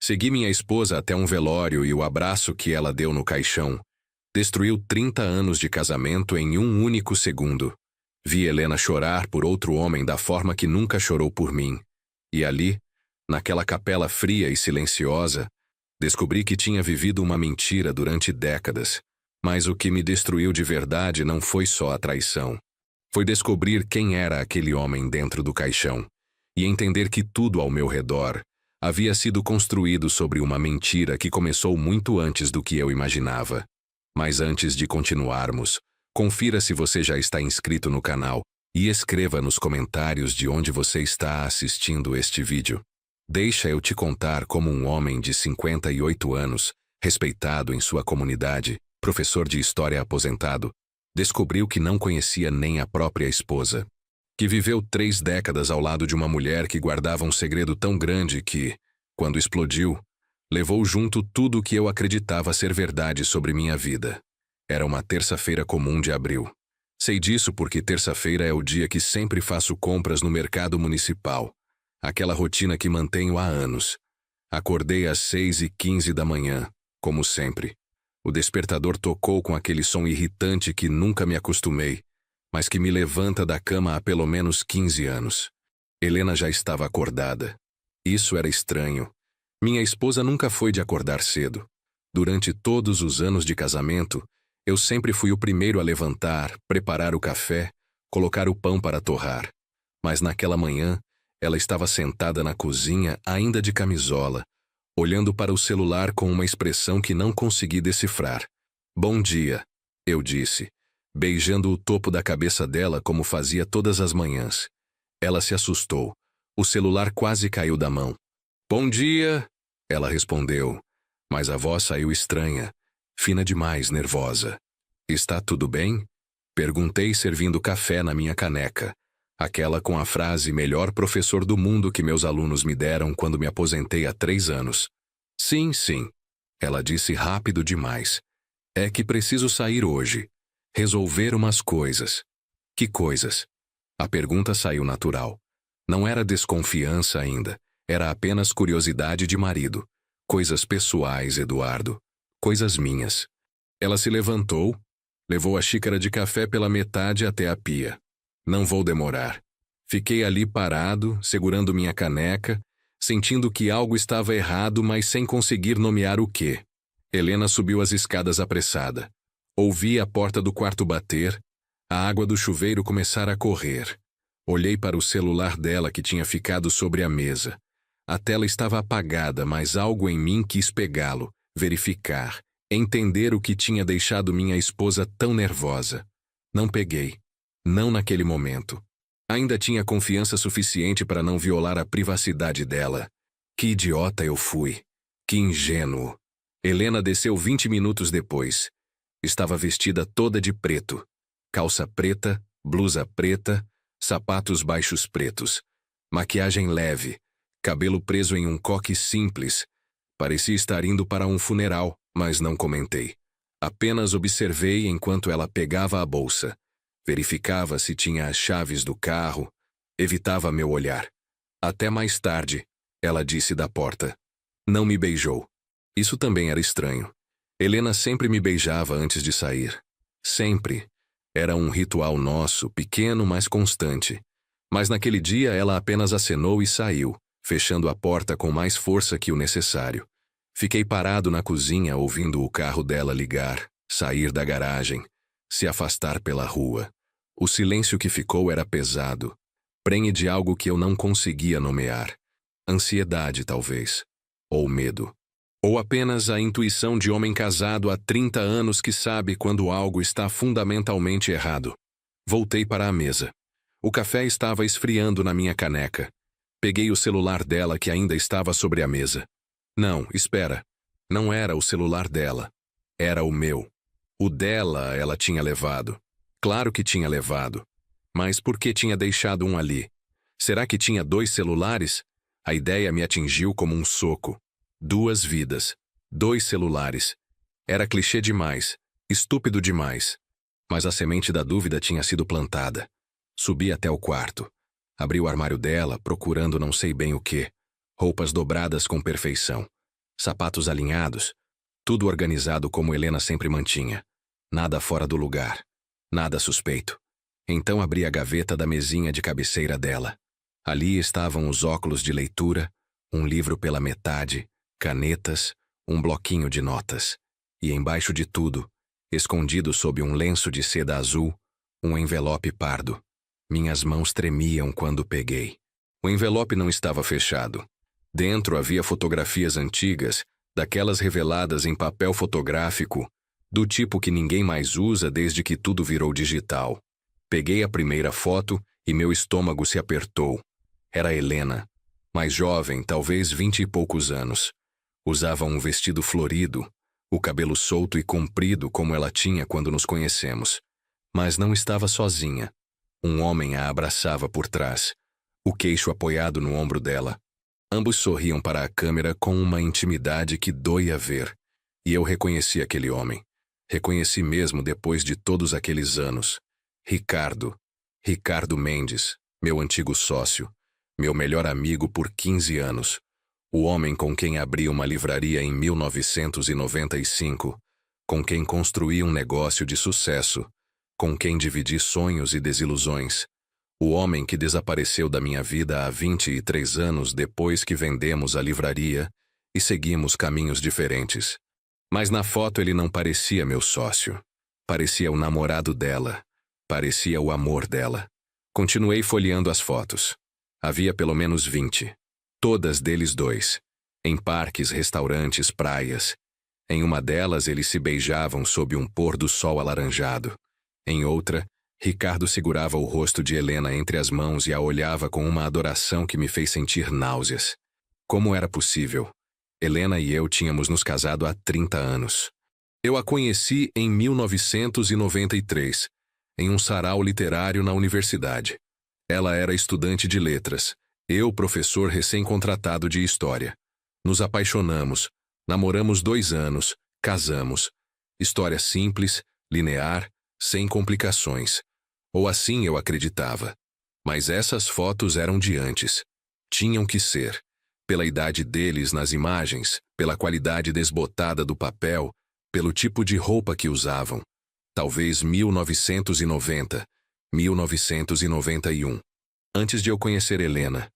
Segui minha esposa até um velório e o abraço que ela deu no caixão destruiu 30 anos de casamento em um único segundo. Vi Helena chorar por outro homem da forma que nunca chorou por mim. E ali, naquela capela fria e silenciosa, descobri que tinha vivido uma mentira durante décadas. Mas o que me destruiu de verdade não foi só a traição. Foi descobrir quem era aquele homem dentro do caixão e entender que tudo ao meu redor havia sido construído sobre uma mentira que começou muito antes do que eu imaginava. Mas antes de continuarmos, confira se você já está inscrito no canal e escreva nos comentários de onde você está assistindo este vídeo. Deixa eu te contar como um homem de 58 anos, respeitado em sua comunidade, professor de história aposentado, descobriu que não conhecia nem a própria esposa. Que viveu 3 décadas ao lado de uma mulher que guardava um segredo tão grande que, quando explodiu, levou junto tudo o que eu acreditava ser verdade sobre minha vida. Era uma terça-feira comum de abril. Sei disso porque terça-feira é o dia que sempre faço compras no mercado municipal. Aquela rotina que mantenho há anos. Acordei às 6h15 da manhã, como sempre. O despertador tocou com aquele som irritante que nunca me acostumei, mas que me levanta da cama há pelo menos 15 anos. Helena já estava acordada. Isso era estranho. Minha esposa nunca foi de acordar cedo. Durante todos os anos de casamento, eu sempre fui o primeiro a levantar, preparar o café, colocar o pão para torrar. Mas naquela manhã, ela estava sentada na cozinha, ainda de camisola, olhando para o celular com uma expressão que não consegui decifrar. "Bom dia", eu disse, beijando o topo da cabeça dela como fazia todas as manhãs. Ela se assustou. O celular quase caiu da mão. "Bom dia", ela respondeu, mas a voz saiu estranha, fina demais, nervosa. "Está tudo bem?" Perguntei servindo café na minha caneca, aquela com a frase "melhor professor do mundo" que meus alunos me deram quando me aposentei há 3 anos. "Sim, sim", ela disse rápido demais. "É que preciso sair hoje. Resolver umas coisas." "Que coisas?" A pergunta saiu natural. Não era desconfiança ainda. Era apenas curiosidade de marido. Coisas pessoais, Eduardo. Coisas minhas. Ela se levantou, levou a xícara de café pela metade até a pia. "Não vou demorar." Fiquei ali parado, segurando minha caneca, sentindo que algo estava errado, mas sem conseguir nomear o quê. Helena subiu as escadas apressada. Ouvi a porta do quarto bater, a água do chuveiro começar a correr. Olhei para o celular dela que tinha ficado sobre a mesa. A tela estava apagada, mas algo em mim quis pegá-lo, verificar, entender o que tinha deixado minha esposa tão nervosa. Não peguei. Não naquele momento. Ainda tinha confiança suficiente para não violar a privacidade dela. Que idiota eu fui. Que ingênuo. Helena desceu 20 minutos depois. Estava vestida toda de preto. Calça preta, blusa preta, sapatos baixos pretos. Maquiagem leve. Cabelo preso em um coque simples. Parecia estar indo para um funeral, mas não comentei. Apenas observei enquanto ela pegava a bolsa. Verificava se tinha as chaves do carro. Evitava meu olhar. "Até mais tarde", ela disse da porta. Não me beijou. Isso também era estranho. Helena sempre me beijava antes de sair. Sempre. Era um ritual nosso, pequeno, mas constante. Mas naquele dia ela apenas acenou e saiu, fechando a porta com mais força que o necessário. Fiquei parado na cozinha ouvindo o carro dela ligar, sair da garagem, se afastar pela rua. O silêncio que ficou era pesado, prenhe de algo que eu não conseguia nomear. Ansiedade, talvez. Ou medo. Ou apenas a intuição de homem casado há 30 anos que sabe quando algo está fundamentalmente errado. Voltei para a mesa. O café estava esfriando na minha caneca. Peguei o celular dela que ainda estava sobre a mesa. Não, espera. Não era o celular dela. Era o meu. O dela ela tinha levado. Claro que tinha levado. Mas por que tinha deixado um ali? Será que tinha 2 celulares? A ideia me atingiu como um soco. 2 vidas. 2 celulares. Era clichê demais. Estúpido demais. Mas a semente da dúvida tinha sido plantada. Subi até o quarto. Abri o armário dela, procurando não sei bem o quê. Roupas dobradas com perfeição. sapatos alinhados, tudo organizado como Helena sempre mantinha. Nada fora do lugar, nada suspeito. Então abri a gaveta da mesinha de cabeceira dela. Ali estavam os óculos de leitura, um livro pela metade, canetas, um bloquinho de notas. E embaixo de tudo, escondido sob um lenço de seda azul, um envelope pardo. Minhas mãos tremiam quando peguei. O envelope não estava fechado. Dentro havia fotografias antigas, daquelas reveladas em papel fotográfico, do tipo que ninguém mais usa desde que tudo virou digital. Peguei a primeira foto e meu estômago se apertou. Era Helena, mais jovem, talvez 20 e poucos anos. Usava um vestido florido, o cabelo solto e comprido como ela tinha quando nos conhecemos. Mas não estava sozinha. Um homem a abraçava por trás, o queixo apoiado no ombro dela. Ambos sorriam para a câmera com uma intimidade que doía ver. E eu reconheci aquele homem. Reconheci mesmo depois de todos aqueles anos. Ricardo Mendes, meu antigo sócio, meu melhor amigo por 15 anos. O homem com quem abri uma livraria em 1995, com quem construí um negócio de sucesso, com quem dividi sonhos e desilusões. O homem que desapareceu da minha vida há 23 anos depois que vendemos a livraria e seguimos caminhos diferentes. Mas na foto ele não parecia meu sócio. Parecia o namorado dela. Parecia o amor dela. Continuei folheando as fotos. Havia pelo menos 20. Todas deles dois. Em parques, restaurantes, praias. Em uma delas eles se beijavam sob um pôr do sol alaranjado. Em outra, Ricardo segurava o rosto de Helena entre as mãos e a olhava com uma adoração que me fez sentir náuseas. Como era possível? Helena e eu tínhamos nos casado há 30 anos. Eu a conheci em 1993, em um sarau literário na universidade. Ela era estudante de letras, eu professor recém-contratado de história. Nos apaixonamos, namoramos 2 anos, casamos. História simples, linear, sem complicações. Ou assim eu acreditava. Mas essas fotos eram de antes. Tinham que ser. Pela idade deles nas imagens, pela qualidade desbotada do papel, pelo tipo de roupa que usavam. Talvez 1990, 1991. Antes de eu conhecer Helena.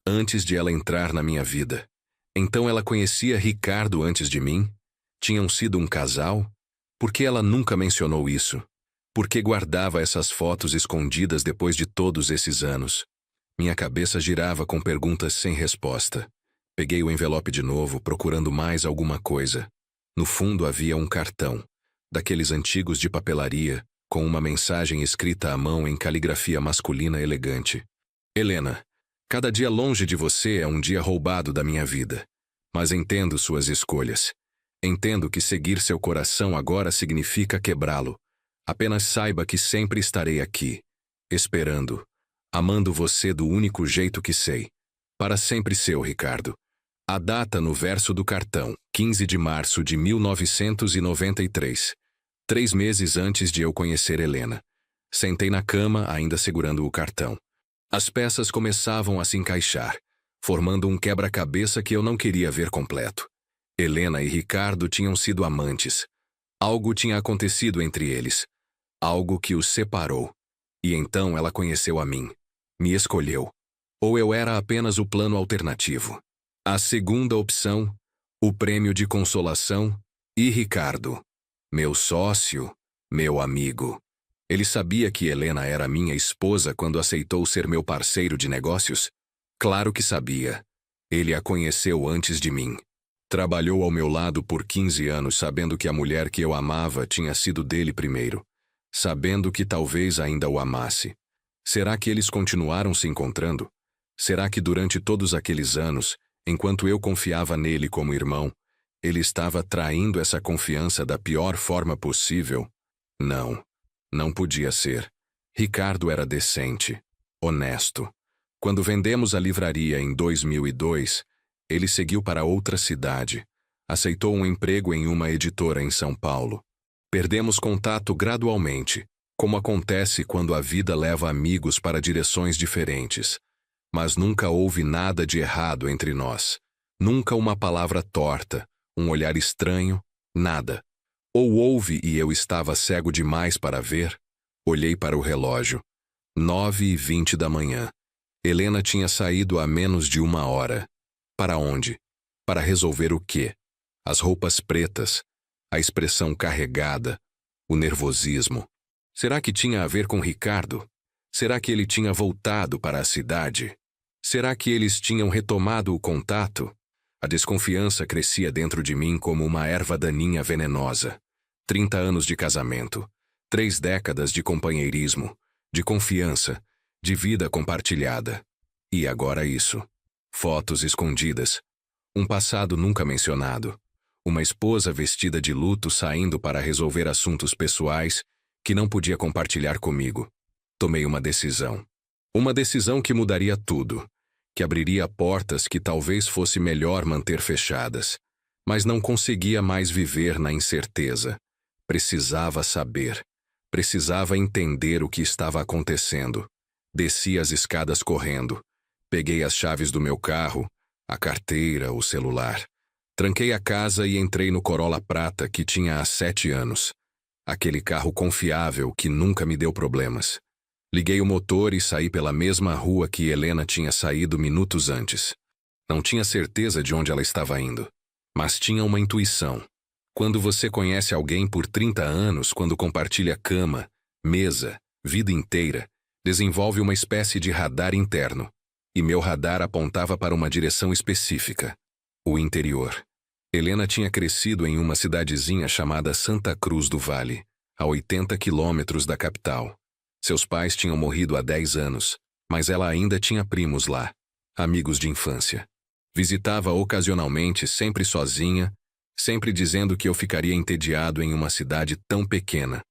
Antes de ela entrar na minha vida. Então ela conhecia Ricardo antes de mim? Tinham sido um casal? Por que ela nunca mencionou isso? Por que guardava essas fotos escondidas depois de todos esses anos? Minha cabeça girava com perguntas sem resposta. Peguei o envelope de novo, procurando mais alguma coisa. No fundo havia um cartão, daqueles antigos de papelaria, com uma mensagem escrita à mão em caligrafia masculina elegante. Helena, cada dia longe de você é um dia roubado da minha vida. Mas entendo suas escolhas. Entendo que seguir seu coração agora significa quebrá-lo. Apenas saiba que sempre estarei aqui, esperando, amando você do único jeito que sei. Para sempre seu, Ricardo. A data no verso do cartão, 15 de março de 1993. 3 meses antes de eu conhecer Helena. Sentei na cama, ainda segurando o cartão. As peças começavam a se encaixar, formando um quebra-cabeça que eu não queria ver completo. Helena e Ricardo tinham sido amantes. Algo tinha acontecido entre eles. Algo que os separou. E então ela conheceu a mim. Me escolheu. Ou eu era apenas o plano alternativo. A segunda opção, o prêmio de consolação, e Ricardo. Meu sócio, meu amigo. Ele sabia que Helena era minha esposa quando aceitou ser meu parceiro de negócios? Claro que sabia. Ele a conheceu antes de mim. Trabalhou ao meu lado por 15 anos sabendo que a mulher que eu amava tinha sido dele primeiro. Sabendo que talvez ainda o amasse. Será que eles continuaram se encontrando? Será que durante todos aqueles anos, enquanto eu confiava nele como irmão, ele estava traindo essa confiança da pior forma possível? Não. Não podia ser. Ricardo era decente, honesto. Quando vendemos a livraria em 2002, ele seguiu para outra cidade. Aceitou um emprego em uma editora em São Paulo. Perdemos contato gradualmente, como acontece quando a vida leva amigos para direções diferentes. Mas nunca houve nada de errado entre nós. Nunca uma palavra torta, Um olhar estranho? Nada. Ou houve e eu estava cego demais para ver? Olhei para o relógio. 9h20 da manhã. Helena tinha saído há menos de 1 hora. Para onde? Para resolver o quê? As roupas pretas, a expressão carregada, o nervosismo. Será que tinha a ver com Ricardo? Será que ele tinha voltado para a cidade? Será que eles tinham retomado o contato? A desconfiança crescia dentro de mim como uma erva daninha venenosa. 30 anos de casamento, 3 décadas de companheirismo, de confiança, de vida compartilhada. E agora isso. Fotos escondidas. Um passado nunca mencionado. Uma esposa vestida de luto saindo para resolver assuntos pessoais que não podia compartilhar comigo. Tomei uma decisão. Uma decisão que mudaria tudo, que abriria portas que talvez fosse melhor manter fechadas. Mas não conseguia mais viver na incerteza. Precisava saber. Precisava entender o que estava acontecendo. Desci as escadas correndo. Peguei as chaves do meu carro, a carteira, o celular. Tranquei a casa e entrei no Corolla prata que tinha há 7 anos. Aquele carro confiável que nunca me deu problemas. Liguei o motor e saí pela mesma rua que Helena tinha saído minutos antes. Não tinha certeza de onde ela estava indo, mas tinha uma intuição. Quando você conhece alguém por 30 anos, quando compartilha cama, mesa, vida inteira, desenvolve uma espécie de radar interno. E meu radar apontava para uma direção específica. O interior. Helena tinha crescido em uma cidadezinha chamada Santa Cruz do Vale, a 80 quilômetros da capital. Seus pais tinham morrido há 10 anos, mas ela ainda tinha primos lá, amigos de infância. Visitava ocasionalmente, sempre sozinha, sempre dizendo que eu ficaria entediado em uma cidade tão pequena.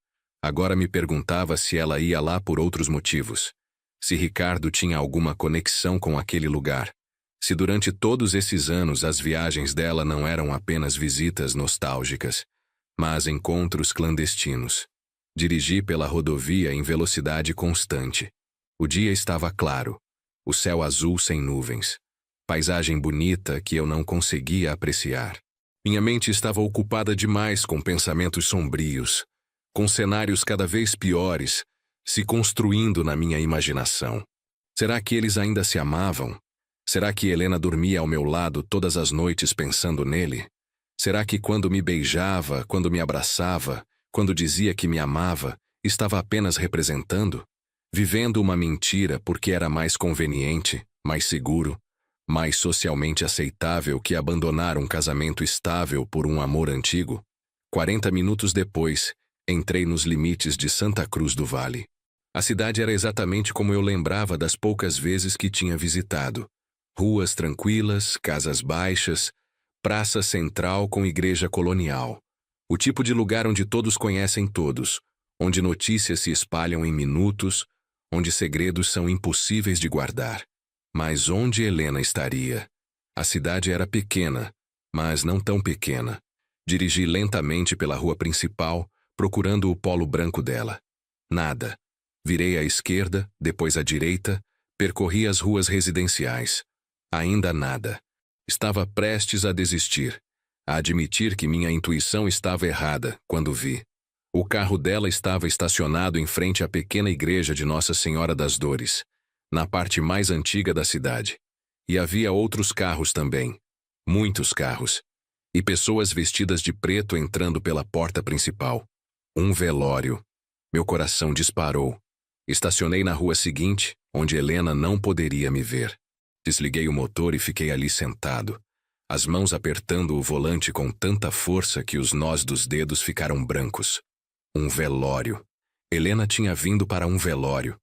Agora me perguntava se ela ia lá por outros motivos. Se Ricardo tinha alguma conexão com aquele lugar. Se durante todos esses anos as viagens dela não eram apenas visitas nostálgicas, mas encontros clandestinos. Dirigi pela rodovia em velocidade constante. O dia estava claro, o céu azul sem nuvens. Paisagem bonita que eu não conseguia apreciar. Minha mente estava ocupada demais com pensamentos sombrios, com cenários cada vez piores, se construindo na minha imaginação. Será que eles ainda se amavam? Será que Helena dormia ao meu lado todas as noites pensando nele? Será que quando me beijava, quando me abraçava, quando dizia que me amava, estava apenas representando? Vivendo uma mentira porque era mais conveniente, mais seguro, mais socialmente aceitável que abandonar um casamento estável por um amor antigo? 40 minutos depois, entrei nos limites de Santa Cruz do Vale. A cidade era exatamente como eu lembrava das poucas vezes que tinha visitado. Ruas tranquilas, casas baixas, praça central com igreja colonial. O tipo de lugar onde todos conhecem todos, onde notícias se espalham em minutos, onde segredos são impossíveis de guardar. Mas onde Helena estaria? A cidade era pequena, mas não tão pequena. Dirigi lentamente pela rua principal, procurando o polo branco dela. Nada. Virei à esquerda, depois à direita, percorri as ruas residenciais. Ainda nada. Estava prestes a desistir, a admitir que minha intuição estava errada quando vi. O carro dela estava estacionado em frente à pequena igreja de Nossa Senhora das Dores, na parte mais antiga da cidade. E havia outros carros também. Muitos carros. E pessoas vestidas de preto entrando pela porta principal. Um velório. Meu coração disparou. Estacionei na rua seguinte, onde Helena não poderia me ver. Desliguei o motor e fiquei ali sentado, as mãos apertando o volante com tanta força que os nós dos dedos ficaram brancos. Um velório. Helena tinha vindo para um velório.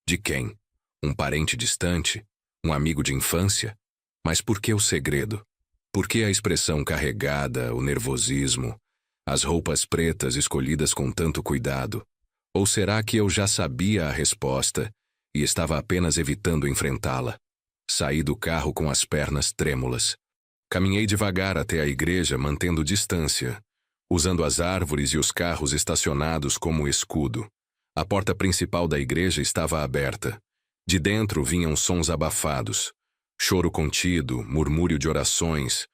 De quem? Um parente distante? Um amigo de infância? Mas por que o segredo? Por que a expressão carregada, o nervosismo, as roupas pretas escolhidas com tanto cuidado? Ou será que eu já sabia a resposta e estava apenas evitando enfrentá-la? Saí do carro com as pernas trêmulas. Caminhei devagar até a igreja, mantendo distância, usando as árvores e os carros estacionados como escudo. A porta principal da igreja estava aberta. De dentro vinham sons abafados. Choro contido, murmúrio de orações,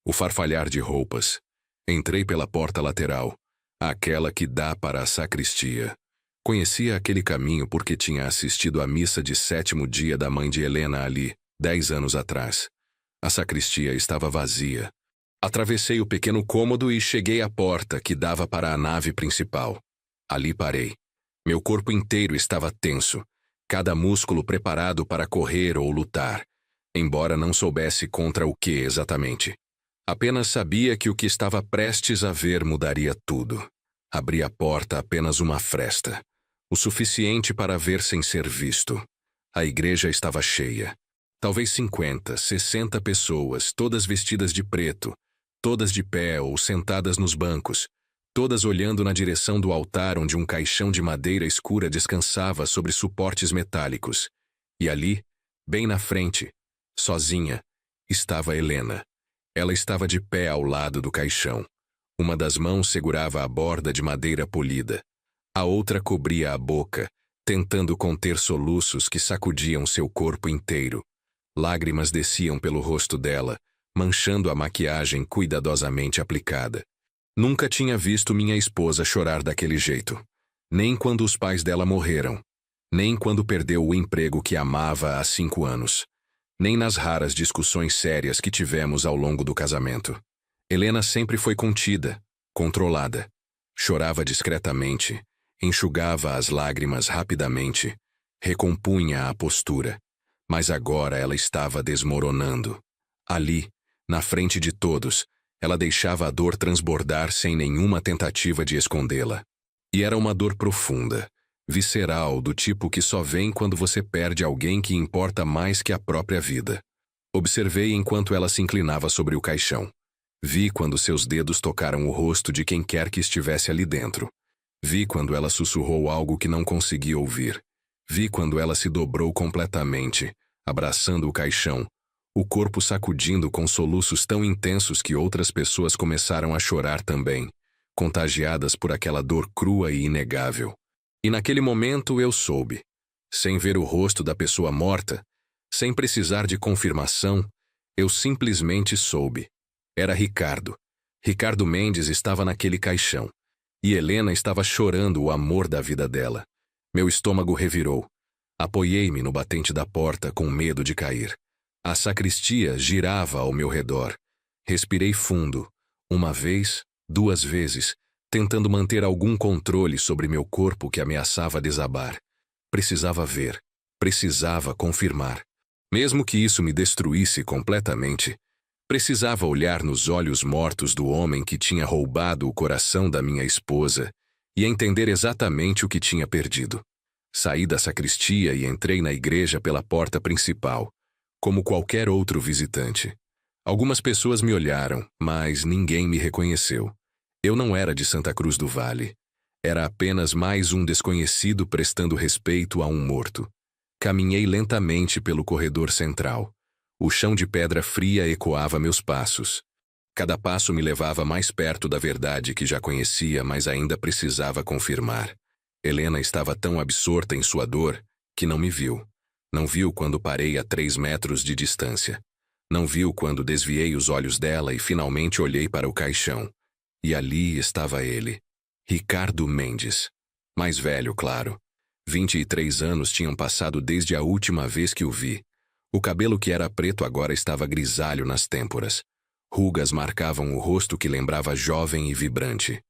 O farfalhar de roupas. Entrei pela porta lateral, aquela que dá para a sacristia. Conhecia aquele caminho porque tinha assistido à missa de 7º dia da mãe de Helena ali, 10 anos atrás. A sacristia estava vazia. Atravessei o pequeno cômodo e cheguei à porta que dava para a nave principal. Ali parei. Meu corpo inteiro estava tenso, cada músculo preparado para correr ou lutar, embora não soubesse contra o que exatamente. Apenas sabia que o que estava prestes a ver mudaria tudo. Abri a porta apenas uma fresta, o suficiente para ver sem ser visto. A igreja estava cheia. Talvez 50, 60 pessoas, todas vestidas de preto, todas de pé ou sentadas nos bancos, todas olhando na direção do altar onde um caixão de madeira escura descansava sobre suportes metálicos. E ali, bem na frente, sozinha, estava Helena. Ela estava de pé ao lado do caixão. Uma das mãos segurava a borda de madeira polida. A outra cobria a boca, tentando conter soluços que sacudiam seu corpo inteiro. Lágrimas desciam pelo rosto dela, manchando a maquiagem cuidadosamente aplicada. Nunca tinha visto minha esposa chorar daquele jeito. Nem quando os pais dela morreram. Nem quando perdeu o emprego que amava há 5 anos. Nem nas raras discussões sérias que tivemos ao longo do casamento. Helena sempre foi contida, controlada. Chorava discretamente, enxugava as lágrimas rapidamente, recompunha a postura. Mas agora ela estava desmoronando. Ali, na frente de todos, ela deixava a dor transbordar sem nenhuma tentativa de escondê-la. E era uma dor profunda, visceral, do tipo que só vem quando você perde alguém que importa mais que a própria vida. Observei enquanto ela se inclinava sobre o caixão. Vi quando seus dedos tocaram o rosto de quem quer que estivesse ali dentro. Vi quando ela sussurrou algo que não conseguia ouvir. Vi quando ela se dobrou completamente, abraçando o caixão, o corpo sacudindo com soluços tão intensos que outras pessoas começaram a chorar também, contagiadas por aquela dor crua e inegável. E naquele momento eu soube, sem ver o rosto da pessoa morta, sem precisar de confirmação, eu simplesmente soube. Era Ricardo. Ricardo Mendes estava naquele caixão. E Helena estava chorando o amor da vida dela. Meu estômago revirou. Apoiei-me no batente da porta com medo de cair. A sacristia girava ao meu redor. Respirei fundo, uma vez, 2 vezes, tentando manter algum controle sobre meu corpo que ameaçava desabar. Precisava ver, precisava confirmar. Mesmo que isso me destruísse completamente, precisava olhar nos olhos mortos do homem que tinha roubado o coração da minha esposa e entender exatamente o que tinha perdido. Saí da sacristia e entrei na igreja pela porta principal, como qualquer outro visitante. Algumas pessoas me olharam, mas ninguém me reconheceu. Eu não era de Santa Cruz do Vale. Era apenas mais um desconhecido prestando respeito a um morto. Caminhei lentamente pelo corredor central. O chão de pedra fria ecoava meus passos. Cada passo me levava mais perto da verdade que já conhecia, mas ainda precisava confirmar. Helena estava tão absorta em sua dor que não me viu. Não viu quando parei a 3 metros de distância. Não viu quando desviei os olhos dela e finalmente olhei para o caixão. E ali estava ele, Ricardo Mendes. Mais velho, claro. 23 anos tinham passado desde a última vez que o vi. O cabelo que era preto agora estava grisalho nas têmporas. Rugas marcavam o rosto que lembrava jovem e vibrante.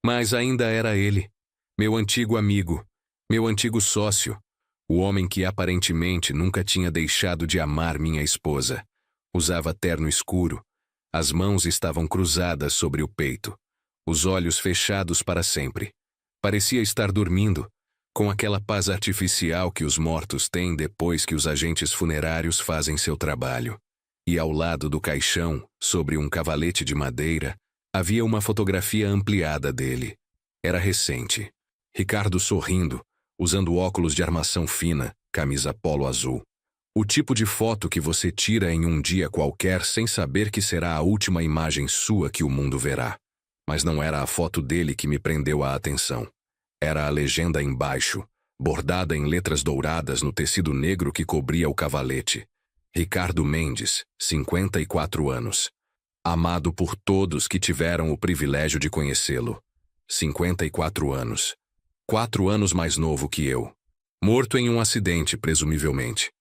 Mas ainda era ele, meu antigo amigo, meu antigo sócio, o homem que aparentemente nunca tinha deixado de amar minha esposa. Usava terno escuro. As mãos estavam cruzadas sobre o peito. Os olhos fechados para sempre. Parecia estar dormindo, com aquela paz artificial que os mortos têm depois que os agentes funerários fazem seu trabalho. E ao lado do caixão, sobre um cavalete de madeira, havia uma fotografia ampliada dele. Era recente. Ricardo sorrindo, usando óculos de armação fina, camisa polo azul. O tipo de foto que você tira em um dia qualquer sem saber que será a última imagem sua que o mundo verá. Mas não era a foto dele que me prendeu a atenção. Era a legenda embaixo, bordada em letras douradas no tecido negro que cobria o cavalete. Ricardo Mendes, 54 anos. amado por todos que tiveram o privilégio de conhecê-lo. 54 anos. 4 anos mais novo que eu. Morto em um acidente, presumivelmente.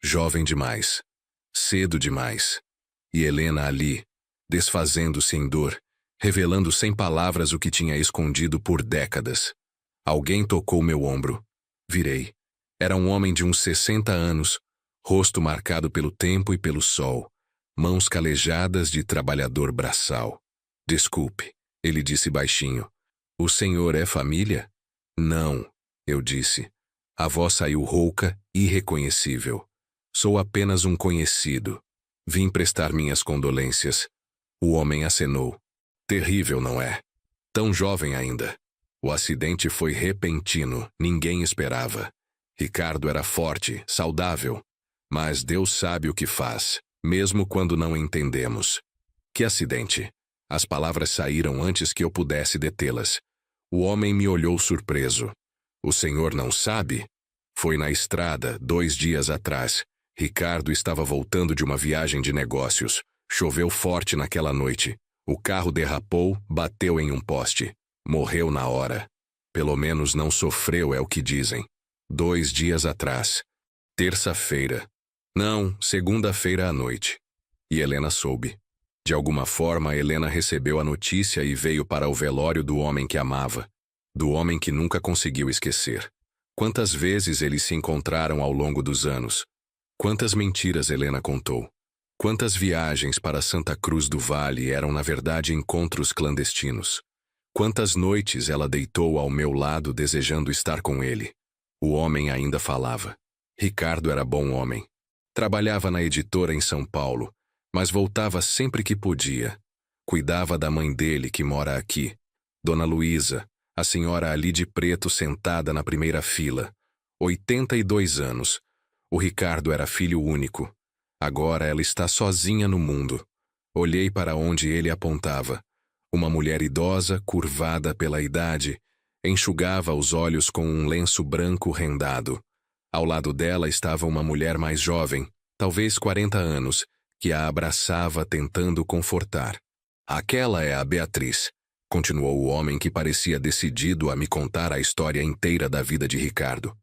Jovem demais. Cedo demais. E Helena ali, desfazendo-se em dor, revelando sem palavras o que tinha escondido por décadas. Alguém tocou meu ombro. Virei. Era um homem de uns 60 anos, rosto marcado pelo tempo e pelo sol, mãos calejadas de trabalhador braçal. Desculpe, ele disse baixinho. O senhor é família? Não, eu disse. A voz saiu rouca, irreconhecível. Sou apenas um conhecido. Vim prestar minhas condolências. O homem acenou. Terrível, não é? Tão jovem ainda. O acidente foi repentino, ninguém esperava. Ricardo era forte, saudável. Mas Deus sabe o que faz, mesmo quando não entendemos. Que acidente? As palavras saíram antes que eu pudesse detê-las. O homem me olhou surpreso. O senhor não sabe? Foi na estrada, 2 dias atrás. Ricardo estava voltando de uma viagem de negócios. Choveu forte naquela noite. O carro derrapou, bateu em um poste. Morreu na hora. Pelo menos não sofreu, é o que dizem. 2 dias atrás. Terça-feira. Não, segunda-feira à noite. E Helena soube. De alguma forma, Helena recebeu a notícia e veio para o velório do homem que amava. Do homem que nunca conseguiu esquecer. Quantas vezes eles se encontraram ao longo dos anos? Quantas mentiras Helena contou? Quantas viagens para Santa Cruz do Vale eram na verdade encontros clandestinos? Quantas noites ela deitou ao meu lado desejando estar com ele? O homem ainda falava. Ricardo era bom homem. Trabalhava na editora em São Paulo, mas voltava sempre que podia. Cuidava da mãe dele que mora aqui, Dona Luísa, a senhora ali de preto sentada na primeira fila. 82 anos. O Ricardo era filho único. Agora ela está sozinha no mundo. Olhei para onde ele apontava. Uma mulher idosa, curvada pela idade, enxugava os olhos com um lenço branco rendado. Ao lado dela estava uma mulher mais jovem, talvez 40 anos, que a abraçava tentando confortar. Aquela é a Beatriz, continuou o homem que parecia decidido a me contar a história inteira da vida de Ricardo.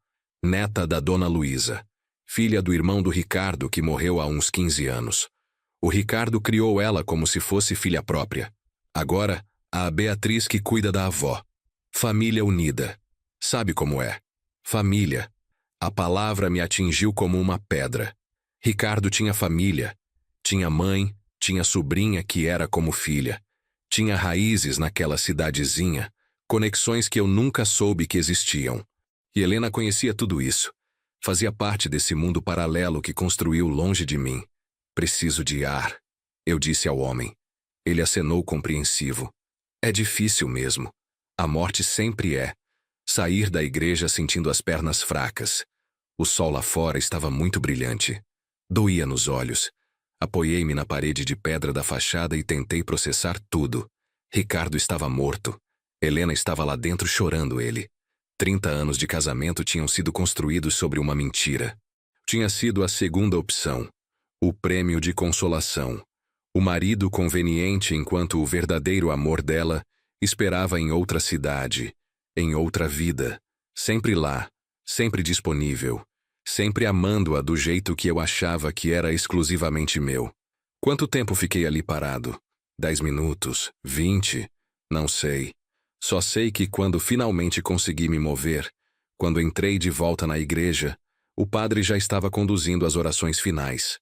Neta da Dona Luísa. Filha do irmão do Ricardo que morreu há uns 15 anos. O Ricardo criou ela como se fosse filha própria. Agora, a Beatriz que cuida da avó. Família unida. Sabe como é? Família. A palavra me atingiu como uma pedra. Ricardo tinha família. Tinha mãe, tinha sobrinha que era como filha. Tinha raízes naquela cidadezinha, conexões que eu nunca soube que existiam. E Helena conhecia tudo isso. Fazia parte desse mundo paralelo que construiu longe de mim. Preciso de ar, eu disse ao homem. Ele acenou compreensivo. É difícil mesmo. A morte sempre é. Sair da igreja sentindo as pernas fracas. O sol lá fora estava muito brilhante. Doía nos olhos. Apoiei-me na parede de pedra da fachada e tentei processar tudo. Ricardo estava morto. Helena estava lá dentro chorando ele. 30 anos de casamento tinham sido construídos sobre uma mentira. Tinha sido a segunda opção. O prêmio de consolação. O marido conveniente enquanto o verdadeiro amor dela esperava em outra cidade, em outra vida. Sempre lá, sempre disponível. Sempre amando-a do jeito que eu achava que era exclusivamente meu. Quanto tempo fiquei ali parado? 10 minutos? 20? Não sei. Só sei que quando finalmente consegui me mover, quando entrei de volta na igreja, o padre já estava conduzindo as orações finais.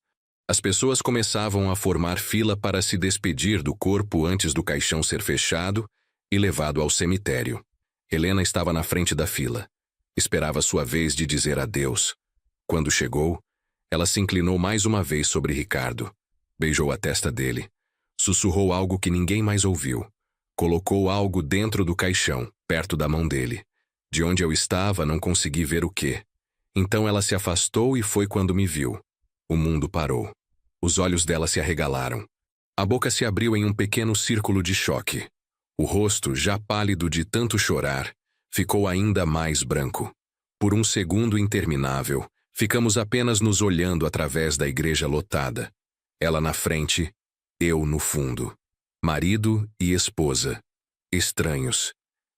As pessoas começavam a formar fila para se despedir do corpo antes do caixão ser fechado e levado ao cemitério. Helena estava na frente da fila. Esperava sua vez de dizer adeus. Quando chegou, ela se inclinou mais uma vez sobre Ricardo. Beijou a testa dele. Sussurrou algo que ninguém mais ouviu. Colocou algo dentro do caixão, perto da mão dele. De onde eu estava, não consegui ver o quê. Então ela se afastou e foi quando me viu. O mundo parou. Os olhos dela se arregalaram. A boca se abriu em um pequeno círculo de choque. O rosto, já pálido de tanto chorar, ficou ainda mais branco. Por um segundo interminável, ficamos apenas nos olhando através da igreja lotada. Ela na frente, Eu no fundo. Marido e esposa. Estranhos.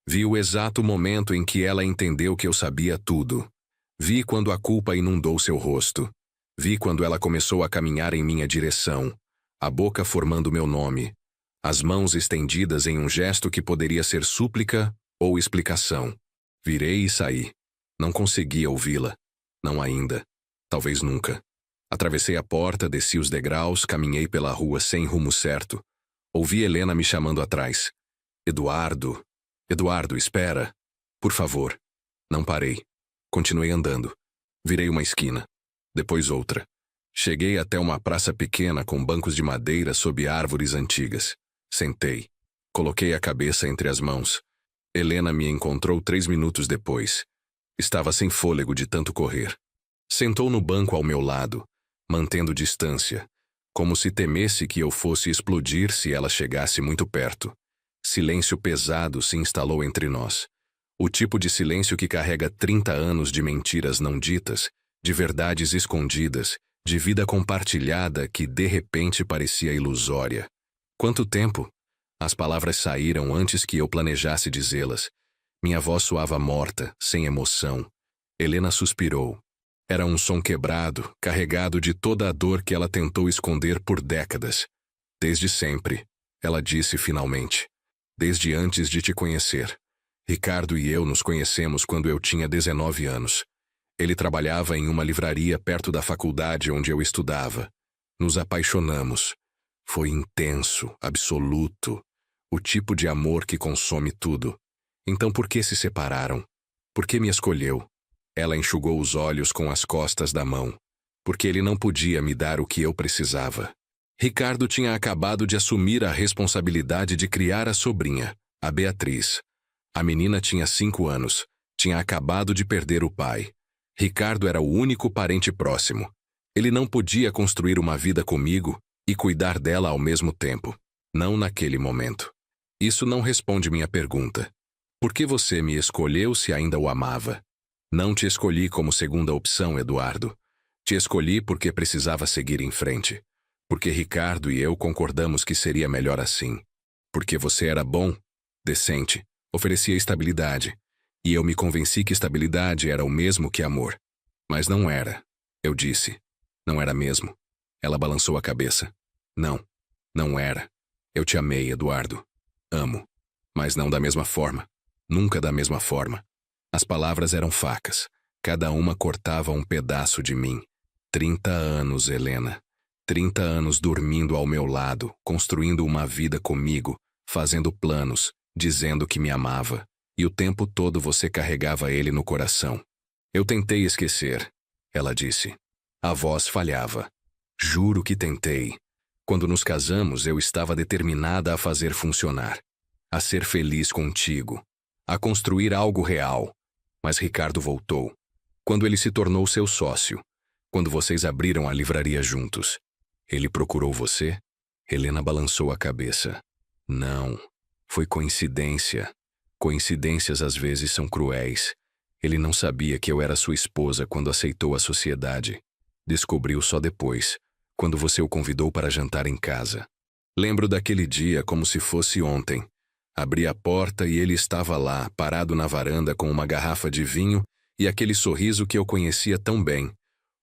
Vi o exato momento em que ela entendeu que eu sabia tudo. Vi quando a culpa inundou seu rosto. Vi quando ela começou a caminhar em minha direção, a boca formando meu nome, as mãos estendidas em um gesto que poderia ser súplica ou explicação. Virei e saí. Não conseguia ouvi-la. Não ainda. Talvez nunca. Atravessei a porta, desci os degraus, caminhei pela rua sem rumo certo. Ouvi Helena me chamando atrás. Eduardo. Eduardo, espera. Por favor. Não parei. Continuei andando. Virei uma esquina. Depois outra. Cheguei até uma praça pequena com bancos de madeira sob árvores antigas. Sentei. Coloquei a cabeça entre as mãos. Helena me encontrou 3 minutos depois. Estava sem fôlego de tanto correr. Sentou no banco ao meu lado, mantendo distância, como se temesse que eu fosse explodir se ela chegasse muito perto. Silêncio pesado se instalou entre nós. O tipo de silêncio que carrega 30 anos de mentiras não ditas, de verdades escondidas, de vida compartilhada que de repente parecia ilusória. Quanto tempo? As palavras saíram antes que eu planejasse dizê-las. Minha voz soava morta, sem emoção. Helena suspirou. Era um som quebrado, carregado de toda a dor que ela tentou esconder por décadas. Desde sempre, ela disse finalmente. Desde antes de te conhecer. Ricardo e eu nos conhecemos quando eu tinha 19 anos. Ele trabalhava em uma livraria perto da faculdade onde eu estudava. Nos apaixonamos. Foi intenso, absoluto. O tipo de amor que consome tudo. Então por que se separaram? Por que me escolheu? Ela enxugou os olhos com as costas da mão. Porque ele não podia me dar o que eu precisava. Ricardo tinha acabado de assumir a responsabilidade de criar a sobrinha, a Beatriz. A menina tinha 5 anos. Tinha acabado de perder o pai. Ricardo era o único parente próximo. Ele não podia construir uma vida comigo e cuidar dela ao mesmo tempo. Não naquele momento. Isso não responde minha pergunta. Por que você me escolheu se ainda o amava? Não te escolhi como segunda opção, Eduardo. Te escolhi porque precisava seguir em frente. Porque Ricardo e eu concordamos que seria melhor assim. Porque você era bom, decente, oferecia estabilidade. E eu me convenci que estabilidade era o mesmo que amor. Mas não era, eu disse. Não era mesmo. Ela balançou a cabeça. Não, não era. Eu te amei, Eduardo. Amo. Mas não da mesma forma. Nunca da mesma forma. As palavras eram facas. Cada uma cortava um pedaço de mim. 30 anos, Helena. 30 anos dormindo ao meu lado, construindo uma vida comigo, fazendo planos, dizendo que me amava. E o tempo todo você carregava ele no coração. Eu tentei esquecer, ela disse. A voz falhava. Juro que tentei. Quando nos casamos, eu estava determinada a fazer funcionar. A ser feliz contigo. A construir algo real. Mas Ricardo voltou. Quando ele se tornou seu sócio. Quando vocês abriram a livraria juntos. Ele procurou você? Helena balançou a cabeça. Não. Foi coincidência. Coincidências às vezes são cruéis. Ele não sabia que eu era sua esposa quando aceitou a sociedade. Descobriu só depois, quando você o convidou para jantar em casa. Lembro daquele dia como se fosse ontem. Abri a porta e ele estava lá, parado na varanda com uma garrafa de vinho e aquele sorriso que eu conhecia tão bem.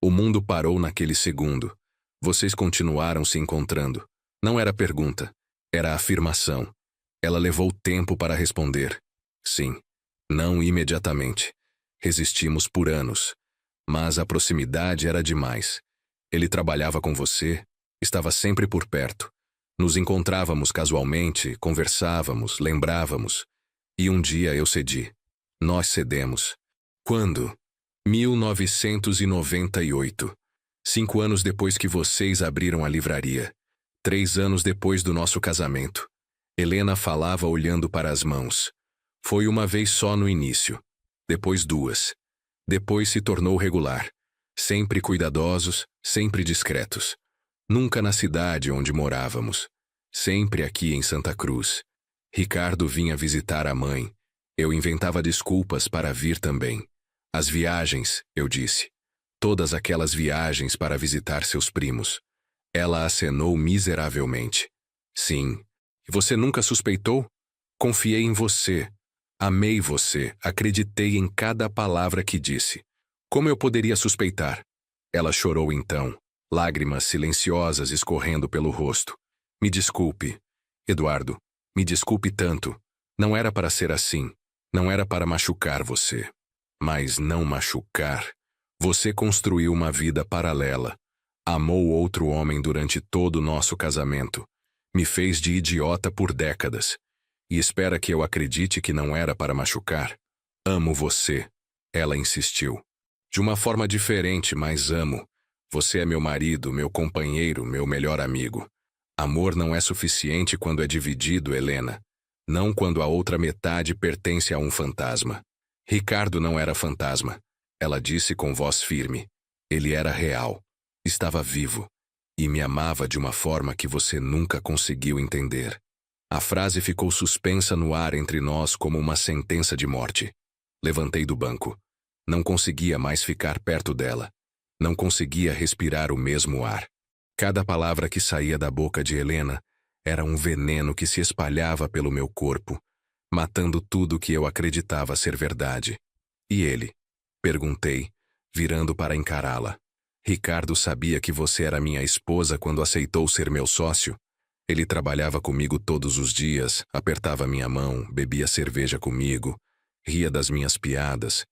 O mundo parou naquele segundo. Vocês continuaram se encontrando. Não era pergunta, era afirmação. Ela levou tempo para responder. Sim, não imediatamente. Resistimos por anos. Mas a proximidade era demais. Ele trabalhava com você, estava sempre por perto. Nos encontrávamos casualmente, conversávamos, lembrávamos. E um dia eu cedi. Nós cedemos. Quando? 1998. 5 anos depois que vocês abriram a livraria. 3 anos depois do nosso casamento. Helena falava olhando para as mãos. Foi uma vez só no início. Depois 2. Depois se tornou regular. Sempre cuidadosos, sempre discretos. Nunca na cidade onde morávamos. Sempre aqui em Santa Cruz. Ricardo vinha visitar a mãe. Eu inventava desculpas para vir também. As viagens, eu disse. Todas aquelas viagens para visitar seus primos. Ela acenou miseravelmente. Sim. E você nunca suspeitou? Confiei em você. Amei você. Acreditei em cada palavra que disse. Como eu poderia suspeitar? Ela chorou então, lágrimas silenciosas escorrendo pelo rosto. Me desculpe. Eduardo, me desculpe tanto. Não era para ser assim. Não era para machucar você. Mas não machucar. Você construiu uma vida paralela. Amou outro homem durante todo o nosso casamento. Me fez de idiota por décadas. E espera que eu acredite que não era para machucar? Amo você. Ela insistiu. De uma forma diferente, mas amo. Você é meu marido, meu companheiro, meu melhor amigo. Amor não é suficiente quando é dividido, Helena. Não quando a outra metade pertence a um fantasma. Ricardo não era fantasma. Ela disse com voz firme. Ele era real. Estava vivo. E me amava de uma forma que você nunca conseguiu entender. A frase ficou suspensa no ar entre nós como uma sentença de morte. Levantei do banco. Não conseguia mais ficar perto dela. Não conseguia respirar o mesmo ar. Cada palavra que saía da boca de Helena era um veneno que se espalhava pelo meu corpo, matando tudo que eu acreditava ser verdade. E ele? Perguntei, virando para encará-la. Ricardo sabia que você era minha esposa quando aceitou ser meu sócio? Ele trabalhava comigo todos os dias, apertava minha mão, bebia cerveja comigo, ria das minhas piadas,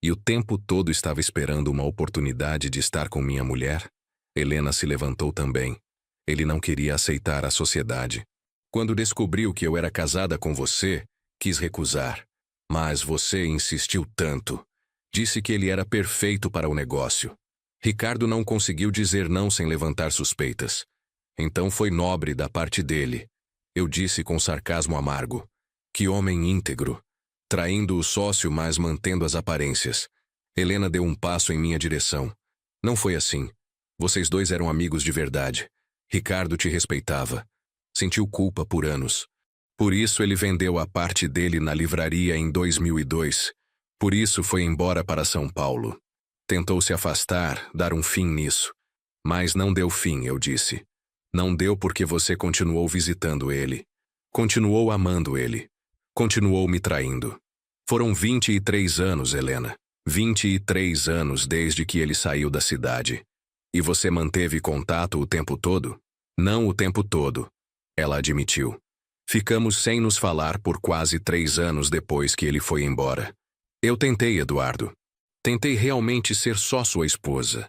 e o tempo todo estava esperando uma oportunidade de estar com minha mulher? Helena se levantou também. Ele não queria aceitar a sociedade. Quando descobriu que eu era casada com você, quis recusar. Mas você insistiu tanto. Disse que ele era perfeito para o negócio. Ricardo não conseguiu dizer não sem levantar suspeitas. Então foi nobre da parte dele. Eu disse com sarcasmo amargo. Que homem íntegro. Traindo o sócio, mas mantendo as aparências. Helena deu um passo em minha direção. Não foi assim. Vocês dois eram amigos de verdade. Ricardo te respeitava. Sentiu culpa por anos. Por isso ele vendeu a parte dele na livraria em 2002. Por isso foi embora para São Paulo. Tentou se afastar, dar um fim nisso. Mas não deu fim, eu disse. Não deu porque você continuou visitando ele. Continuou amando ele. Continuou me traindo. Foram 23 anos, Helena. 23 anos desde que ele saiu da cidade. E você manteve contato o tempo todo? Não o tempo todo. Ela admitiu. Ficamos sem nos falar por quase 3 anos depois que ele foi embora. Eu tentei, Eduardo. Tentei realmente ser só sua esposa.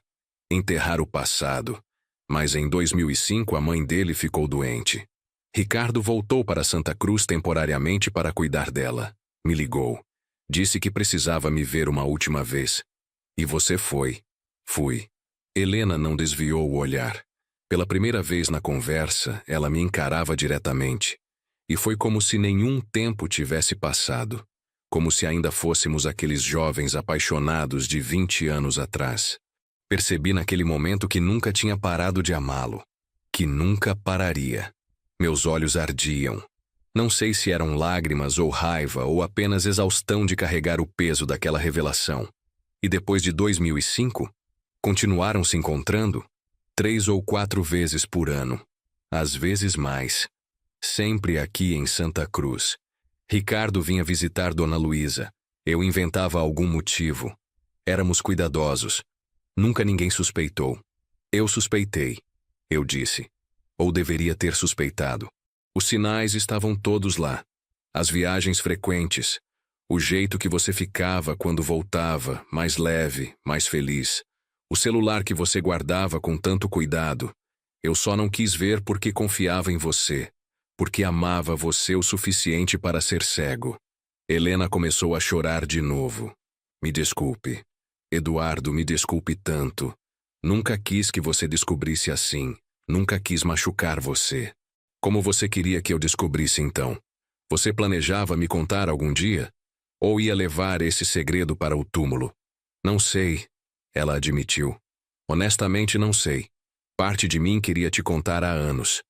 Enterrar o passado. Mas em 2005 a mãe dele ficou doente. Ricardo voltou para Santa Cruz temporariamente para cuidar dela. Me ligou. Disse que precisava me ver uma última vez. E você foi. Fui. Helena não desviou o olhar. Pela primeira vez na conversa, ela me encarava diretamente. E foi como se nenhum tempo tivesse passado. Como se ainda fôssemos aqueles jovens apaixonados de 20 anos atrás. Percebi naquele momento que nunca tinha parado de amá-lo. Que nunca pararia. Meus olhos ardiam. Não sei se eram lágrimas ou raiva ou apenas exaustão de carregar o peso daquela revelação. E depois de 2005, continuaram se encontrando 3 ou 4 vezes por ano. Às vezes mais. Sempre aqui em Santa Cruz. Ricardo vinha visitar Dona Luísa. Eu inventava algum motivo. Éramos cuidadosos. Nunca ninguém suspeitou. Eu suspeitei. Eu disse. Ou deveria ter suspeitado. Os sinais estavam todos lá. As viagens frequentes. O jeito que você ficava quando voltava, mais leve, mais feliz. O celular que você guardava com tanto cuidado. Eu só não quis ver porque confiava em você. Porque amava você o suficiente para ser cego. Helena começou a chorar de novo. Me desculpe. Eduardo, me desculpe tanto. Nunca quis que você descobrisse assim. Nunca quis machucar você. Como você queria que eu descobrisse então? Você planejava me contar algum dia? Ou ia levar esse segredo para o túmulo? Não sei, ela admitiu. Honestamente não sei. Parte de mim queria te contar há anos.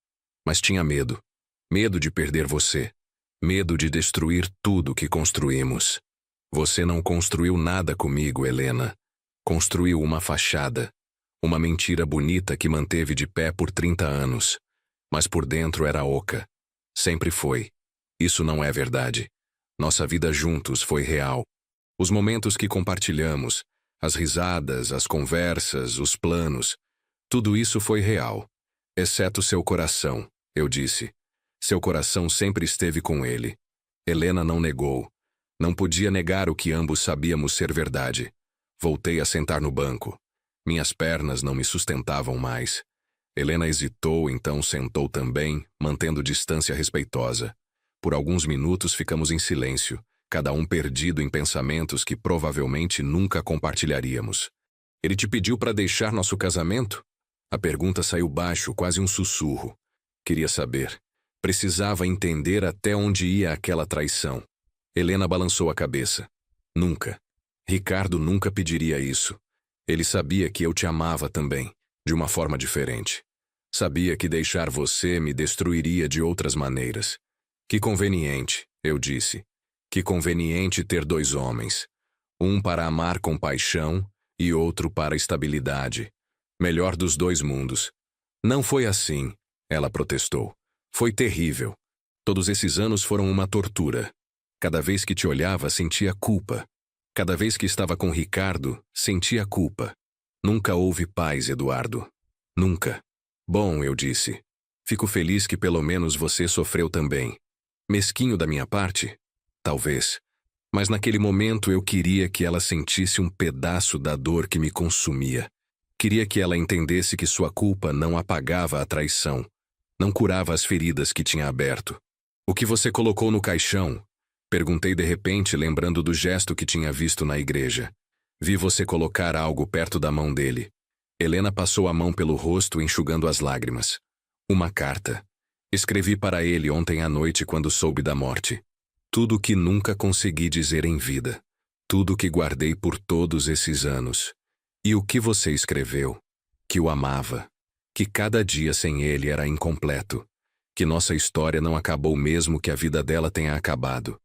Mas tinha medo. Medo de perder você. Medo de destruir tudo que construímos. Você não construiu nada comigo, Helena. Construiu uma fachada. Uma mentira bonita que manteve de pé por 30 anos. Mas por dentro era oca. Sempre foi. Isso não é verdade. Nossa vida juntos foi real. Os momentos que compartilhamos, as risadas, as conversas, os planos, tudo isso foi real. Exceto seu coração, eu disse. Seu coração sempre esteve com ele. Helena não negou. Não podia negar o que ambos sabíamos ser verdade. Voltei a sentar no banco. Minhas pernas não me sustentavam mais. Helena hesitou, então sentou também, mantendo distância respeitosa. Por alguns minutos ficamos em silêncio, cada um perdido em pensamentos que provavelmente nunca compartilharíamos. Ele te pediu para deixar nosso casamento? A pergunta saiu baixo, quase um sussurro. Queria saber. Precisava entender até onde ia aquela traição. Helena balançou a cabeça. Nunca. Ricardo nunca pediria isso. Ele sabia que eu te amava também, de uma forma diferente. Sabia que deixar você me destruiria de outras maneiras. Que conveniente, eu disse. Que conveniente ter dois homens. Um para amar com paixão e outro para estabilidade. Melhor dos dois mundos. Não foi assim, ela protestou. Foi terrível. Todos esses anos foram uma tortura. Cada vez que te olhava, sentia culpa. Cada vez que estava com Ricardo, sentia culpa. Nunca houve paz, Eduardo. Nunca. Bom, eu disse. Fico feliz que pelo menos você sofreu também. Mesquinho da minha parte? Talvez. Mas naquele momento eu queria que ela sentisse um pedaço da dor que me consumia. Queria que ela entendesse que sua culpa não apagava a traição. Não curava as feridas que tinha aberto. O que você colocou no caixão? Perguntei de repente, lembrando do gesto que tinha visto na igreja. Vi você colocar algo perto da mão dele. Helena passou a mão pelo rosto, enxugando as lágrimas. Uma carta. Escrevi para ele ontem à noite quando soube da morte. Tudo o que nunca consegui dizer em vida. Tudo o que guardei por todos esses anos. E o que você escreveu? Que o amava. Que cada dia sem ele era incompleto. Que nossa história não acabou mesmo que a vida dela tenha acabado.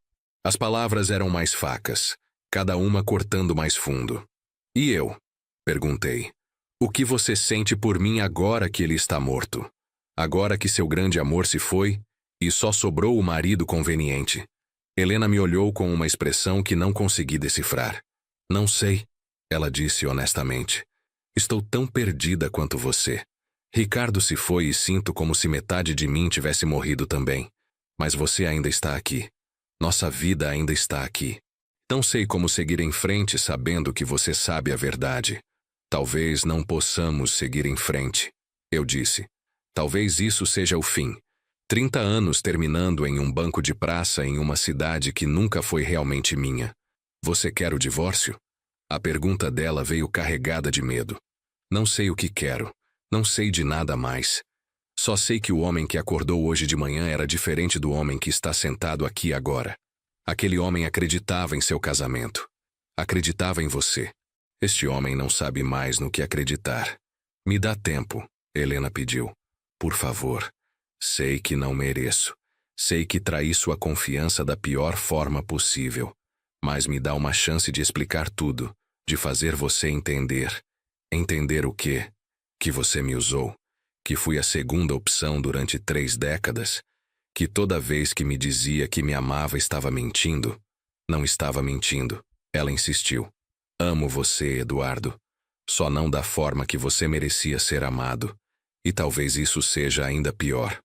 As palavras eram mais facas, cada uma cortando mais fundo. E eu? Perguntei. O que você sente por mim agora que ele está morto? Agora que seu grande amor se foi, e só sobrou o marido conveniente. Helena me olhou com uma expressão que não consegui decifrar. Não sei, ela disse honestamente. Estou tão perdida quanto você. Ricardo se foi e sinto como se metade de mim tivesse morrido também. Mas você ainda está aqui. Nossa vida ainda está aqui. Não sei como seguir em frente sabendo que você sabe a verdade. Talvez não possamos seguir em frente, eu disse. Talvez isso seja o fim. 30 anos terminando em um banco de praça em uma cidade que nunca foi realmente minha. Você quer o divórcio? A pergunta dela veio carregada de medo. Não sei o que quero. Não sei de nada mais. Só sei que o homem que acordou hoje de manhã era diferente do homem que está sentado aqui agora. Aquele homem acreditava em seu casamento. Acreditava em você. Este homem não sabe mais no que acreditar. Me dá tempo, Helena pediu. Por favor. Sei que não mereço. Sei que traí sua confiança da pior forma possível. Mas me dá uma chance de explicar tudo, de fazer você entender. Entender o quê? Que você me usou. Que fui a segunda opção durante 3 décadas. Que toda vez que me dizia que me amava estava mentindo. Não estava mentindo. Ela insistiu. Amo você, Eduardo. Só não da forma que você merecia ser amado. E talvez isso seja ainda pior.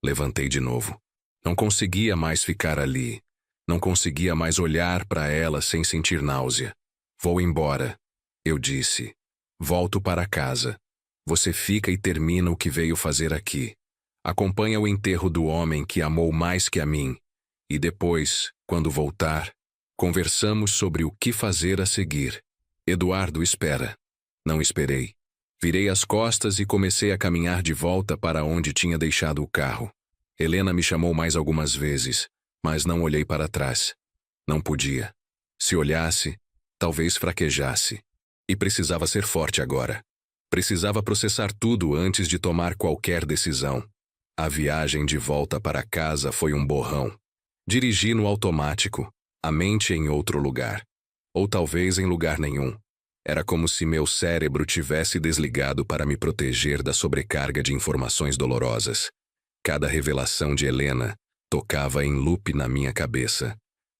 Levantei de novo. Não conseguia mais ficar ali. Não conseguia mais olhar para ela sem sentir náusea. Vou embora, eu disse. Volto para casa. Você fica e termina o que veio fazer aqui. Acompanha o enterro do homem que amou mais que a mim. E depois, quando voltar, conversamos sobre o que fazer a seguir. Eduardo espera. Não esperei. Virei as costas e comecei a caminhar de volta para onde tinha deixado o carro. Helena me chamou mais algumas vezes, mas não olhei para trás. Não podia. Se olhasse, talvez fraquejasse. E precisava ser forte agora. Precisava processar tudo antes de tomar qualquer decisão. A viagem de volta para casa foi um borrão. Dirigi no automático, a mente em outro lugar. Ou talvez em lugar nenhum. Era como se meu cérebro tivesse desligado para me proteger da sobrecarga de informações dolorosas. Cada revelação de Helena tocava em loop na minha cabeça.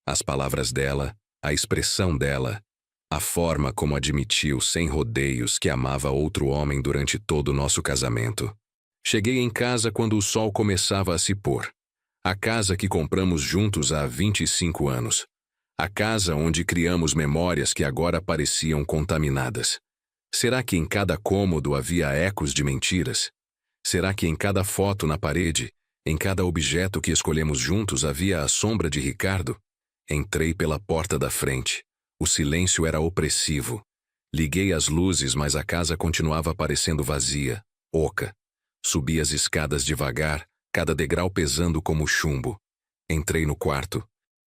As palavras dela, a expressão dela, a forma como admitiu sem rodeios que amava outro homem durante todo o nosso casamento. Cheguei em casa quando o sol começava a se pôr. A casa que compramos juntos há 25 anos. A casa onde criamos memórias que agora pareciam contaminadas. Será que em cada cômodo havia ecos de mentiras? Será que em cada foto na parede, em cada objeto que escolhemos juntos havia a sombra de Ricardo? Entrei pela porta da frente. O silêncio era opressivo. Liguei as luzes, mas a casa continuava parecendo vazia, oca. Subi as escadas devagar, cada degrau pesando como chumbo. Entrei no quarto.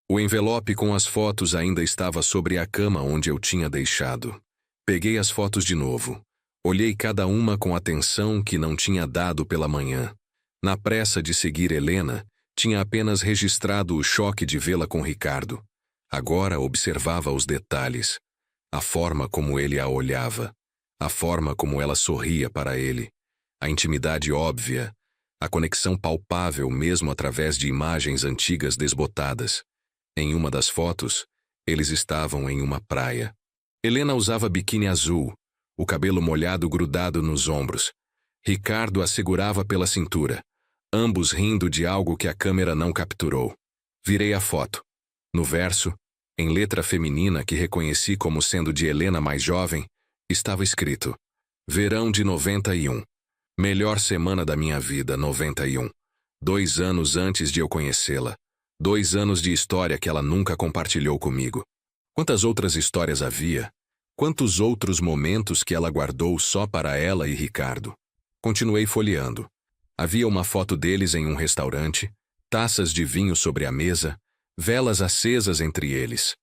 O envelope com as fotos ainda estava sobre a cama onde eu tinha deixado. Peguei as fotos de novo. Olhei cada uma com atenção que não tinha dado pela manhã. Na pressa de seguir Helena, tinha apenas registrado o choque de vê-la com Ricardo. Agora observava os detalhes. A forma como ele a olhava. A forma como ela sorria para ele. A intimidade óbvia. A conexão palpável mesmo através de imagens antigas desbotadas. Em uma das fotos, eles estavam em uma praia. Helena usava biquíni azul, o cabelo molhado grudado nos ombros. Ricardo a segurava pela cintura, ambos rindo de algo que a câmera não capturou. Virei a foto. No verso, em letra feminina que reconheci como sendo de Helena mais jovem, estava escrito: Verão de 91. Melhor semana da minha vida, 91. 2 anos antes de eu conhecê-la. 2 anos de história que ela nunca compartilhou comigo. Quantas outras histórias havia? Quantos outros momentos que ela guardou só para ela e Ricardo? Continuei folheando. Havia uma foto deles em um restaurante, taças de vinho sobre a mesa, velas acesas entre eles.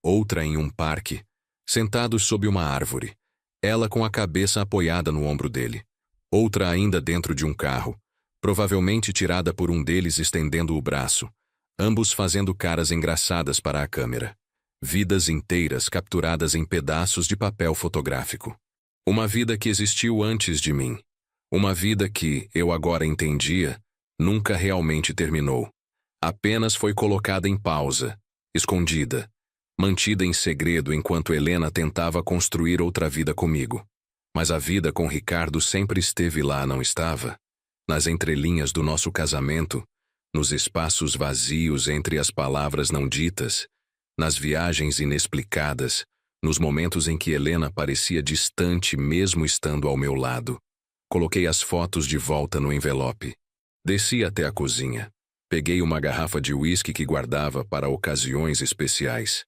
Outra em um parque, sentados sob uma árvore, ela com a cabeça apoiada no ombro dele. Outra ainda dentro de um carro, provavelmente tirada por um deles estendendo o braço, ambos fazendo caras engraçadas para a câmera. Vidas inteiras capturadas em pedaços de papel fotográfico. Uma vida que existiu antes de mim. Uma vida que, eu agora entendia, nunca realmente terminou. Apenas foi colocada em pausa, escondida, mantida em segredo enquanto Helena tentava construir outra vida comigo. Mas a vida com Ricardo sempre esteve lá, não estava? Nas entrelinhas do nosso casamento, nos espaços vazios entre as palavras não ditas, nas viagens inexplicadas, nos momentos em que Helena parecia distante mesmo estando ao meu lado. Coloquei as fotos de volta no envelope. Desci até a cozinha. Peguei uma garrafa de uísque que guardava para ocasiões especiais.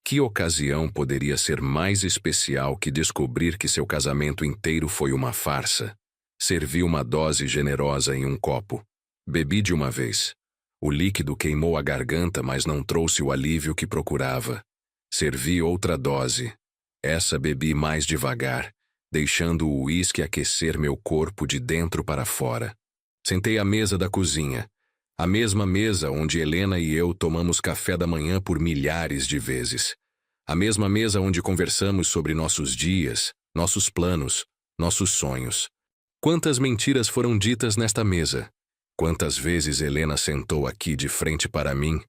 Que ocasião poderia ser mais especial que descobrir que seu casamento inteiro foi uma farsa? Servi uma dose generosa em um copo. Bebi de uma vez. O líquido queimou a garganta, mas não trouxe o alívio que procurava. Servi outra dose. Essa bebi mais devagar, deixando o uísque aquecer meu corpo de dentro para fora. Sentei à mesa da cozinha, a mesma mesa onde Helena e eu tomamos café da manhã por milhares de vezes. A mesma mesa onde conversamos sobre nossos dias, nossos planos, nossos sonhos. Quantas mentiras foram ditas nesta mesa? Quantas vezes Helena sentou aqui de frente para mim,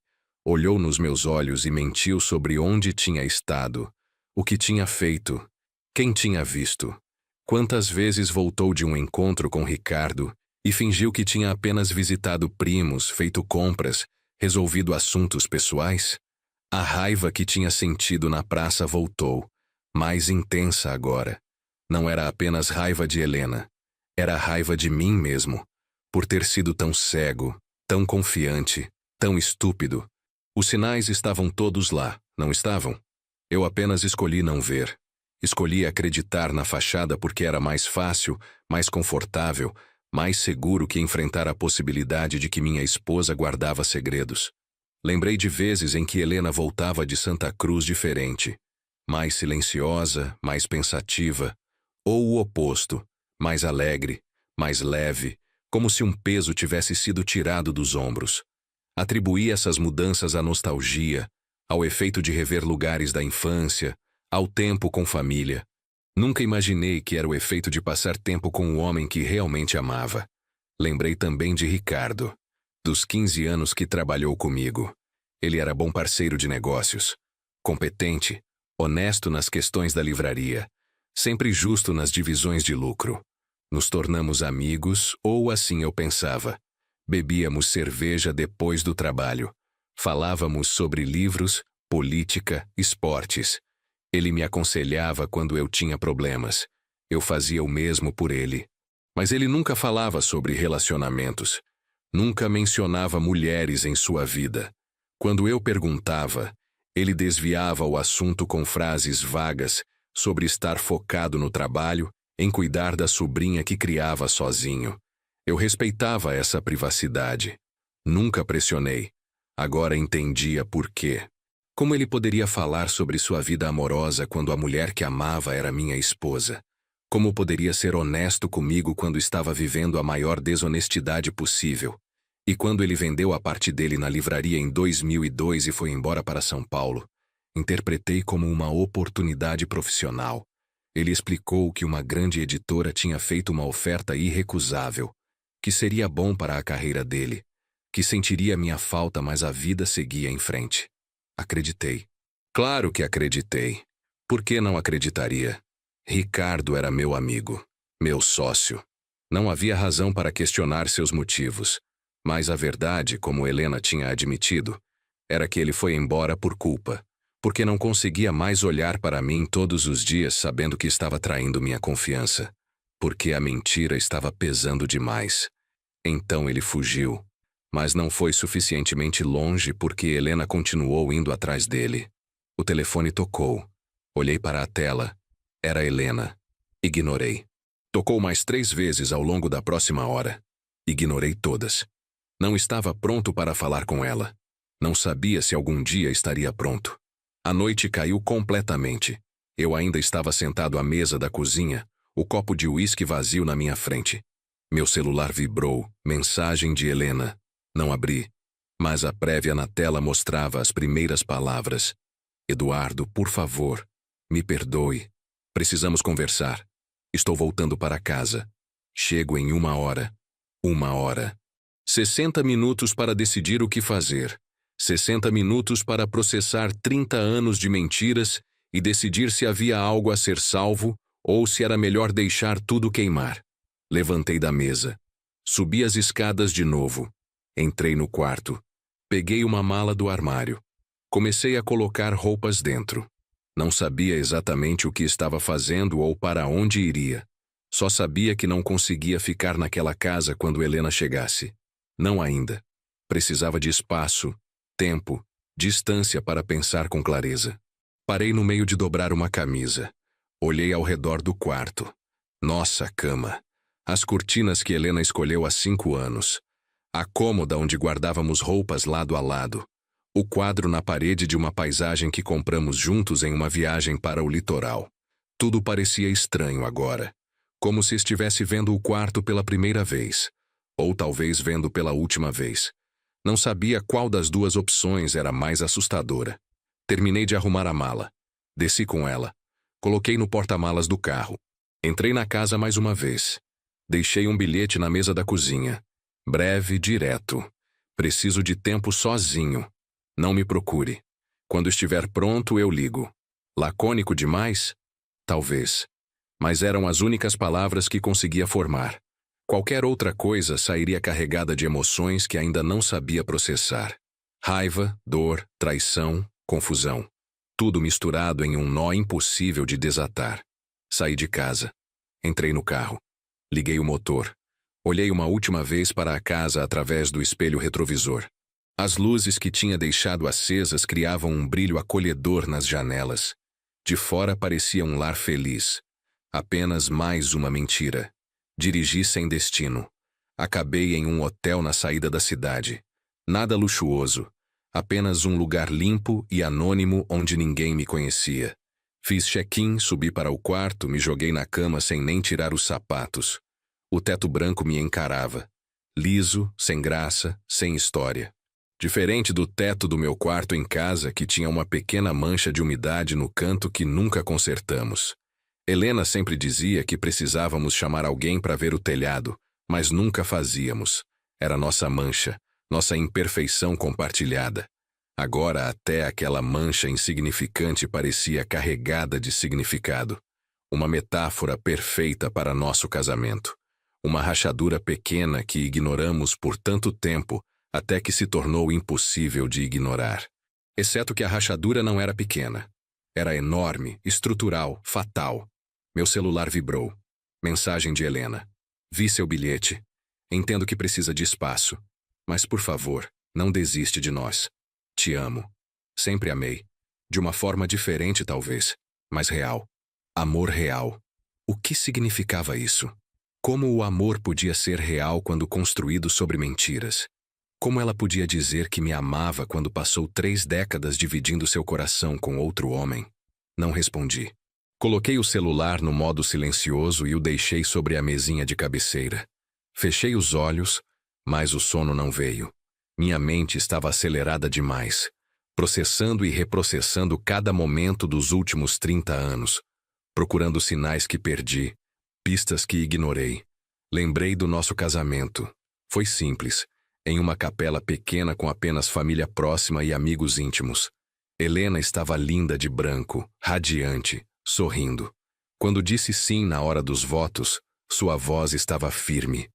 olhou nos meus olhos e mentiu sobre onde tinha estado, o que tinha feito, quem tinha visto. Quantas vezes voltou de um encontro com Ricardo e fingiu que tinha apenas visitado primos, feito compras, resolvido assuntos pessoais? A raiva que tinha sentido na praça voltou, mais intensa agora. Não era apenas raiva de Helena, era raiva de mim mesmo, por ter sido tão cego, tão confiante, tão estúpido. Os sinais estavam todos lá, não estavam? Eu apenas escolhi não ver. Escolhi acreditar na fachada porque era mais fácil, mais confortável, mais seguro que enfrentar a possibilidade de que minha esposa guardava segredos. Lembrei de vezes em que Helena voltava de Santa Cruz diferente, mais silenciosa, mais pensativa, ou o oposto, mais alegre, mais leve, como se um peso tivesse sido tirado dos ombros. Atribuí essas mudanças à nostalgia, ao efeito de rever lugares da infância, ao tempo com família. Nunca imaginei que era o efeito de passar tempo com o homem que realmente amava. Lembrei também de Ricardo, dos 15 anos que trabalhou comigo. Ele era bom parceiro de negócios, competente, honesto nas questões da livraria, sempre justo nas divisões de lucro. Nos tornamos amigos, ou assim eu pensava. Bebíamos cerveja depois do trabalho. Falávamos sobre livros, política, esportes. Ele me aconselhava quando eu tinha problemas. Eu fazia o mesmo por ele. Mas ele nunca falava sobre relacionamentos. Nunca mencionava mulheres em sua vida. Quando eu perguntava, ele desviava o assunto com frases vagas sobre estar focado no trabalho, em cuidar da sobrinha que criava sozinho. Eu respeitava essa privacidade. Nunca pressionei. Agora entendia por quê. Como ele poderia falar sobre sua vida amorosa quando a mulher que amava era minha esposa? Como poderia ser honesto comigo quando estava vivendo a maior desonestidade possível? E quando ele vendeu a parte dele na livraria em 2002 e foi embora para São Paulo, interpretei como uma oportunidade profissional. Ele explicou que uma grande editora tinha feito uma oferta irrecusável, que seria bom para a carreira dele, que sentiria minha falta, mas a vida seguia em frente. Acreditei. Claro que acreditei. Por que não acreditaria? Ricardo era meu amigo, meu sócio. Não havia razão para questionar seus motivos. Mas a verdade, como Helena tinha admitido, era que ele foi embora por culpa, porque não conseguia mais olhar para mim todos os dias sabendo que estava traindo minha confiança, porque a mentira estava pesando demais. Então ele fugiu, mas não foi suficientemente longe porque Helena continuou indo atrás dele. O telefone tocou. Olhei para a tela. Era Helena. Ignorei. Tocou mais 3 vezes ao longo da próxima hora. Ignorei todas. Não estava pronto para falar com ela. Não sabia se algum dia estaria pronto. A noite caiu completamente. Eu ainda estava sentado à mesa da cozinha, o copo de uísque vazio na minha frente. Meu celular vibrou, mensagem de Helena. Não abri, mas a prévia na tela mostrava as primeiras palavras. Eduardo, por favor, me perdoe. Precisamos conversar. Estou voltando para casa. Chego em 1 hora. 1 hora. 60 minutos para decidir o que fazer. 60 minutos para processar 30 anos de mentiras e decidir se havia algo a ser salvo ou se era melhor deixar tudo queimar. Levantei da mesa. Subi as escadas de novo. Entrei no quarto. Peguei uma mala do armário. Comecei a colocar roupas dentro. Não sabia exatamente o que estava fazendo ou para onde iria. Só sabia que não conseguia ficar naquela casa quando Helena chegasse. Não ainda. Precisava de espaço, tempo, distância para pensar com clareza. Parei no meio de dobrar uma camisa. Olhei ao redor do quarto. Nossa cama. As cortinas que Helena escolheu há 5 anos. A cômoda onde guardávamos roupas lado a lado. O quadro na parede de uma paisagem que compramos juntos em uma viagem para o litoral. Tudo parecia estranho agora. Como se estivesse vendo o quarto pela primeira vez. Ou talvez vendo pela última vez. Não sabia qual das 2 opções era mais assustadora. Terminei de arrumar a mala. Desci com ela. Coloquei no porta-malas do carro. Entrei na casa mais uma vez. Deixei um bilhete na mesa da cozinha. Breve, direto. Preciso de tempo sozinho. Não me procure. Quando estiver pronto, eu ligo. Lacônico demais? Talvez. Mas eram as únicas palavras que conseguia formar. Qualquer outra coisa sairia carregada de emoções que ainda não sabia processar. Raiva, dor, traição, confusão. Tudo misturado em um nó impossível de desatar. Saí de casa. Entrei no carro. Liguei o motor. Olhei uma última vez para a casa através do espelho retrovisor. As luzes que tinha deixado acesas criavam um brilho acolhedor nas janelas. De fora parecia um lar feliz. Apenas mais uma mentira. Dirigi sem destino. Acabei em um hotel na saída da cidade. Nada luxuoso. Apenas um lugar limpo e anônimo onde ninguém me conhecia. Fiz check-in, subi para o quarto, me joguei na cama sem nem tirar os sapatos. O teto branco me encarava. Liso, sem graça, sem história. Diferente do teto do meu quarto em casa, que tinha uma pequena mancha de umidade no canto que nunca consertamos. Helena sempre dizia que precisávamos chamar alguém para ver o telhado, mas nunca fazíamos. Era nossa mancha, nossa imperfeição compartilhada. Agora até aquela mancha insignificante parecia carregada de significado. Uma metáfora perfeita para nosso casamento. Uma rachadura pequena que ignoramos por tanto tempo até que se tornou impossível de ignorar. Exceto que a rachadura não era pequena. Era enorme, estrutural, fatal. Meu celular vibrou. Mensagem de Helena. Vi seu bilhete. Entendo que precisa de espaço. Mas, por favor, não desiste de nós. Te amo. Sempre amei. De uma forma diferente, talvez, mas real. Amor real. O que significava isso? Como o amor podia ser real quando construído sobre mentiras? Como ela podia dizer que me amava quando passou 3 décadas dividindo seu coração com outro homem? Não respondi. Coloquei o celular no modo silencioso e o deixei sobre a mesinha de cabeceira. Fechei os olhos, mas o sono não veio. Minha mente estava acelerada demais, processando e reprocessando cada momento dos últimos 30 anos, procurando sinais que perdi, pistas que ignorei. Lembrei do nosso casamento. Foi simples, em uma capela pequena com apenas família próxima e amigos íntimos. Helena estava linda de branco, radiante, sorrindo. Quando disse sim na hora dos votos, sua voz estava firme.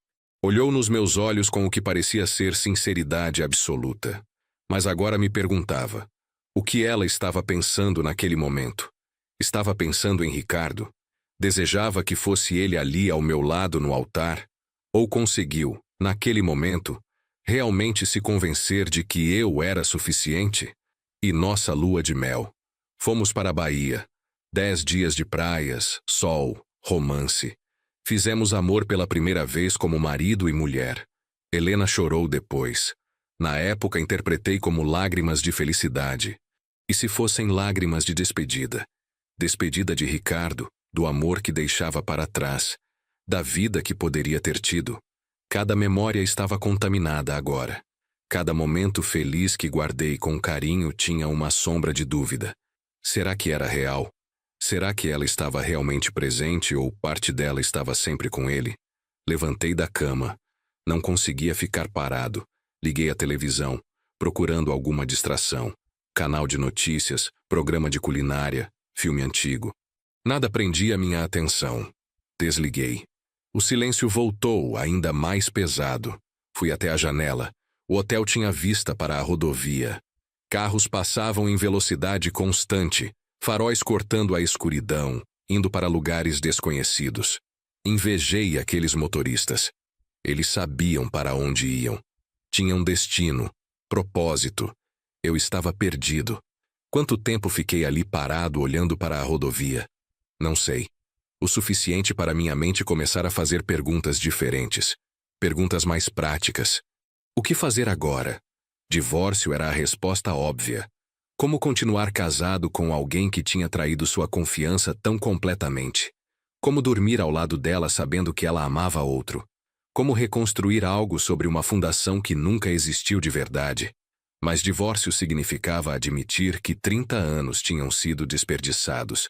Olhou nos meus olhos com o que parecia ser sinceridade absoluta. Mas agora me perguntava, o que ela estava pensando naquele momento? Estava pensando em Ricardo? Desejava que fosse ele ali ao meu lado no altar? Ou conseguiu, naquele momento, realmente se convencer de que eu era suficiente? E nossa lua de mel. Fomos para a Bahia. 10 dias de praias, sol, romance. Fizemos amor pela primeira vez como marido e mulher. Helena chorou depois. Na época interpretei como lágrimas de felicidade. E se fossem lágrimas de despedida? Despedida de Ricardo, do amor que deixava para trás, da vida que poderia ter tido. Cada memória estava contaminada agora. Cada momento feliz que guardei com carinho tinha uma sombra de dúvida. Será que era real? Será que ela estava realmente presente ou parte dela estava sempre com ele? Levantei da cama. Não conseguia ficar parado. Liguei a televisão, procurando alguma distração. Canal de notícias, programa de culinária, filme antigo. Nada prendia minha atenção. Desliguei. O silêncio voltou, ainda mais pesado. Fui até a janela. O hotel tinha vista para a rodovia. Carros passavam em velocidade constante, faróis cortando a escuridão, indo para lugares desconhecidos. Invejei aqueles motoristas. Eles sabiam para onde iam. Tinham destino, propósito. Eu estava perdido. Quanto tempo fiquei ali parado olhando para a rodovia? Não sei. O suficiente para minha mente começar a fazer perguntas diferentes. Perguntas mais práticas. O que fazer agora? Divórcio era a resposta óbvia. Como continuar casado com alguém que tinha traído sua confiança tão completamente? Como dormir ao lado dela sabendo que ela amava outro? Como reconstruir algo sobre uma fundação que nunca existiu de verdade? Mas divórcio significava admitir que 30 anos tinham sido desperdiçados.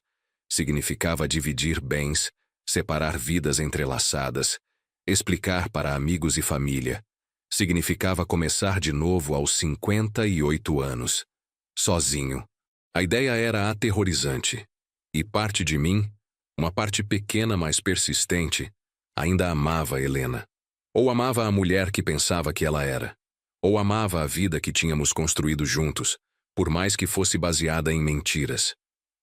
Significava dividir bens, separar vidas entrelaçadas, explicar para amigos e família. Significava começar de novo aos 58 anos. Sozinho. A ideia era aterrorizante. E parte de mim, uma parte pequena mas persistente, ainda amava Helena. Ou amava a mulher que pensava que ela era. Ou amava a vida que tínhamos construído juntos, por mais que fosse baseada em mentiras.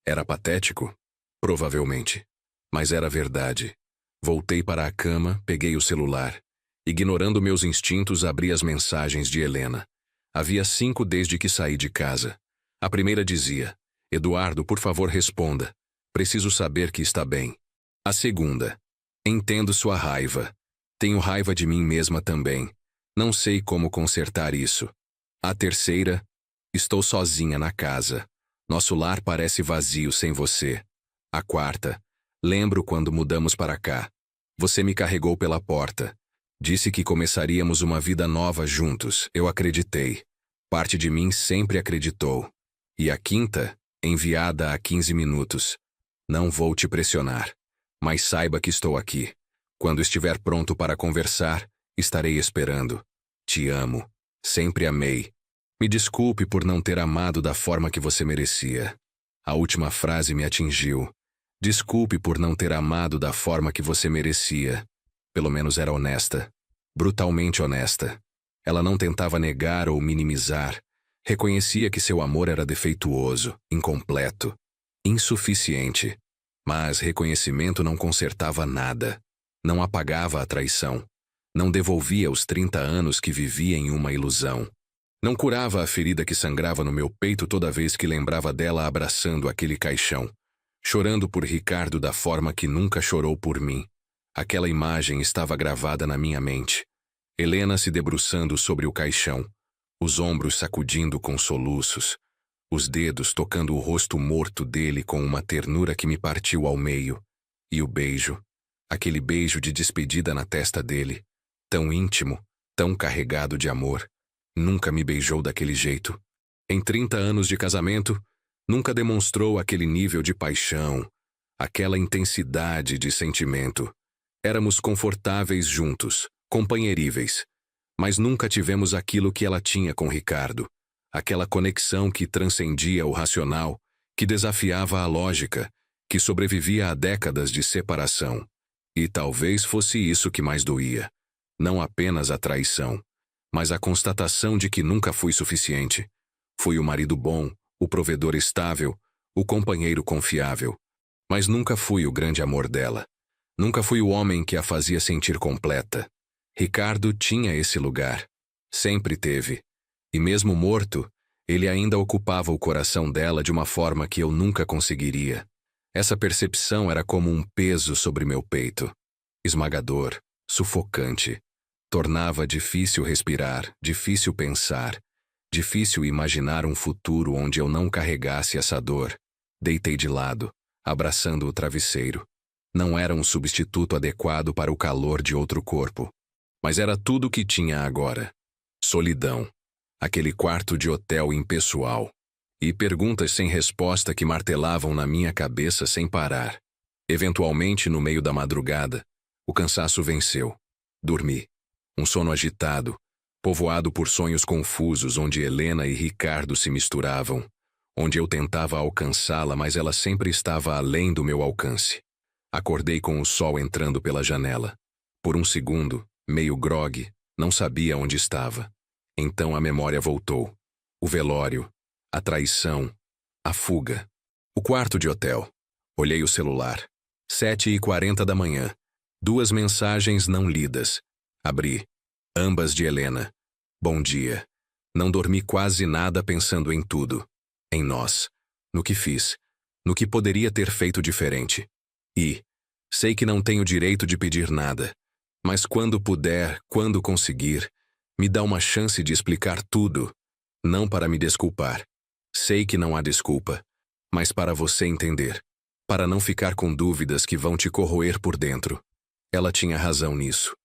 Era patético? Provavelmente. Mas era verdade. Voltei para a cama, peguei o celular. Ignorando meus instintos, abri as mensagens de Helena. Havia 5 desde que saí de casa. A primeira dizia: Eduardo, por favor, responda. Preciso saber que está bem. A segunda: entendo sua raiva. Tenho raiva de mim mesma também. Não sei como consertar isso. A terceira: estou sozinha na casa. Nosso lar parece vazio sem você. A quarta: lembro quando mudamos para cá. Você me carregou pela porta. Disse que começaríamos uma vida nova juntos. Eu acreditei. Parte de mim sempre acreditou. E a quinta, enviada há 15 minutos. Não vou te pressionar, mas saiba que estou aqui. Quando estiver pronto para conversar, estarei esperando. Te amo. Sempre amei. Me desculpe por não ter amado da forma que você merecia. A última frase me atingiu. Desculpe por não ter amado da forma que você merecia. Pelo menos era honesta. Brutalmente honesta. Ela não tentava negar ou minimizar. Reconhecia que seu amor era defeituoso, incompleto, insuficiente. Mas reconhecimento não consertava nada. Não apagava a traição. Não devolvia os 30 anos que vivia em uma ilusão. Não curava a ferida que sangrava no meu peito toda vez que lembrava dela abraçando aquele caixão, chorando por Ricardo da forma que nunca chorou por mim. Aquela imagem estava gravada na minha mente. Helena se debruçando sobre o caixão, os ombros sacudindo com soluços, os dedos tocando o rosto morto dele com uma ternura que me partiu ao meio. E o beijo, aquele beijo de despedida na testa dele, tão íntimo, tão carregado de amor. Nunca me beijou daquele jeito. Em 30 anos de casamento, nunca demonstrou aquele nível de paixão, aquela intensidade de sentimento. Éramos confortáveis juntos, companheiríveis, mas nunca tivemos aquilo que ela tinha com Ricardo, aquela conexão que transcendia o racional, que desafiava a lógica, que sobrevivia a décadas de separação. E talvez fosse isso que mais doía. Não apenas a traição, mas a constatação de que nunca fui suficiente. Fui o marido bom, o provedor estável, o companheiro confiável. Mas nunca fui o grande amor dela. Nunca fui o homem que a fazia sentir completa. Ricardo tinha esse lugar. Sempre teve. E mesmo morto, ele ainda ocupava o coração dela de uma forma que eu nunca conseguiria. Essa percepção era como um peso sobre meu peito. Esmagador, sufocante. Tornava difícil respirar, difícil pensar, difícil imaginar um futuro onde eu não carregasse essa dor. Deitei de lado, abraçando o travesseiro. Não era um substituto adequado para o calor de outro corpo. Mas era tudo o que tinha agora. Solidão. Aquele quarto de hotel impessoal. E perguntas sem resposta que martelavam na minha cabeça sem parar. Eventualmente, no meio da madrugada, o cansaço venceu. Dormi. Um sono agitado, povoado por sonhos confusos onde Helena e Ricardo se misturavam, onde eu tentava alcançá-la, mas ela sempre estava além do meu alcance. Acordei com o sol entrando pela janela. Por um segundo, meio grogue, não sabia onde estava. Então a memória voltou. O velório, a traição, a fuga. O quarto de hotel. Olhei o celular. 7h40 da manhã. 2 mensagens não lidas. Abri. Ambas de Helena. Bom dia. Não dormi quase nada pensando em tudo. Em nós. No que fiz. No que poderia ter feito diferente. E sei que não tenho direito de pedir nada. Mas quando puder, quando conseguir, me dá uma chance de explicar tudo. Não para me desculpar. Sei que não há desculpa. Mas para você entender. Para não ficar com dúvidas que vão te corroer por dentro. Ela tinha razão nisso.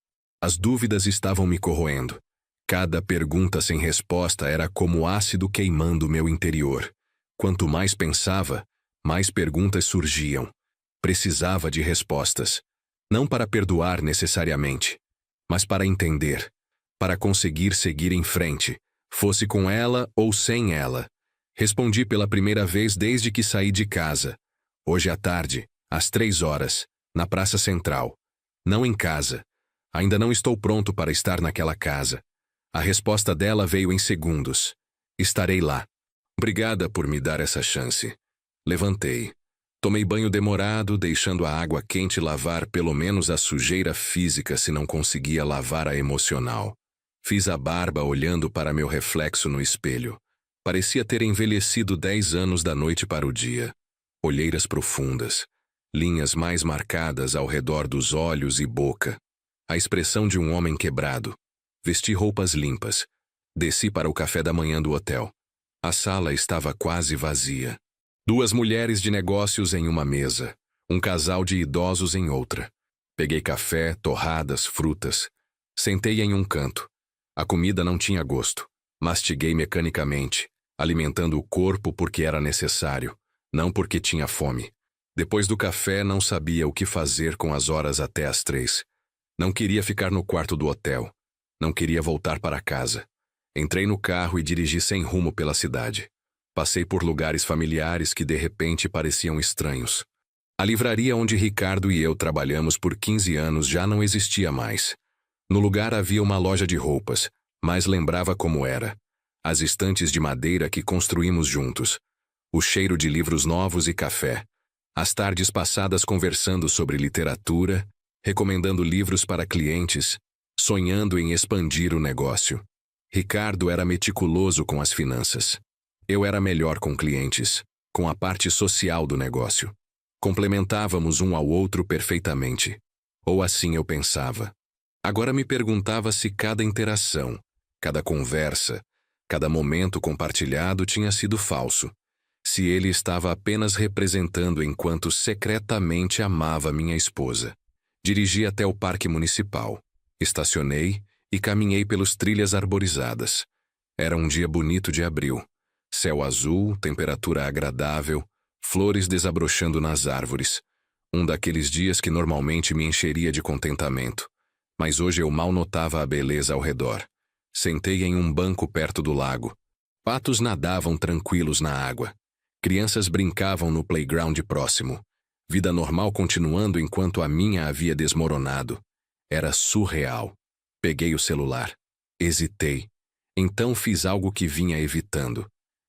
As dúvidas estavam me corroendo. Cada pergunta sem resposta era como ácido queimando meu interior. Quanto mais pensava, mais perguntas surgiam. Precisava de respostas. Não para perdoar necessariamente, mas para entender. Para conseguir seguir em frente, fosse com ela ou sem ela. Respondi pela primeira vez desde que saí de casa. Hoje à tarde, às 3h, na Praça Central. Não em casa. Ainda não estou pronto para estar naquela casa. A resposta dela veio em segundos. Estarei lá. Obrigada por me dar essa chance. Levantei. Tomei banho demorado, deixando a água quente lavar pelo menos a sujeira física se não conseguia lavar a emocional. Fiz a barba olhando para meu reflexo no espelho. Parecia ter envelhecido 10 anos da noite para o dia. Olheiras profundas. Linhas mais marcadas ao redor dos olhos e boca. A expressão de um homem quebrado. Vesti roupas limpas. Desci para o café da manhã do hotel. A sala estava quase vazia. 2 mulheres de negócios em uma mesa. Um casal de idosos em outra. Peguei café, torradas, frutas. Sentei em um canto. A comida não tinha gosto. Mastiguei mecanicamente, alimentando o corpo porque era necessário, não porque tinha fome. Depois do café, não sabia o que fazer com as horas até às 3. Não queria ficar no quarto do hotel. Não queria voltar para casa. Entrei no carro e dirigi sem rumo pela cidade. Passei por lugares familiares que de repente pareciam estranhos. A livraria onde Ricardo e eu trabalhamos por 15 anos já não existia mais. No lugar havia uma loja de roupas, mas lembrava como era. As estantes de madeira que construímos juntos. O cheiro de livros novos e café. As tardes passadas conversando sobre literatura, recomendando livros para clientes, sonhando em expandir o negócio. Ricardo era meticuloso com as finanças. Eu era melhor com clientes, com a parte social do negócio. Complementávamos um ao outro perfeitamente. Ou assim eu pensava. Agora me perguntava se cada interação, cada conversa, cada momento compartilhado tinha sido falso. Se ele estava apenas representando enquanto secretamente amava minha esposa. Dirigi até o parque municipal. Estacionei e caminhei pelas trilhas arborizadas. Era um dia bonito de abril. Céu azul, temperatura agradável, flores desabrochando nas árvores. Um daqueles dias que normalmente me encheria de contentamento. Mas hoje eu mal notava a beleza ao redor. Sentei em um banco perto do lago. Patos nadavam tranquilos na água. Crianças brincavam no playground próximo. Vida normal continuando enquanto a minha havia desmoronado. Era surreal. Peguei o celular. Hesitei. Então fiz algo que vinha evitando.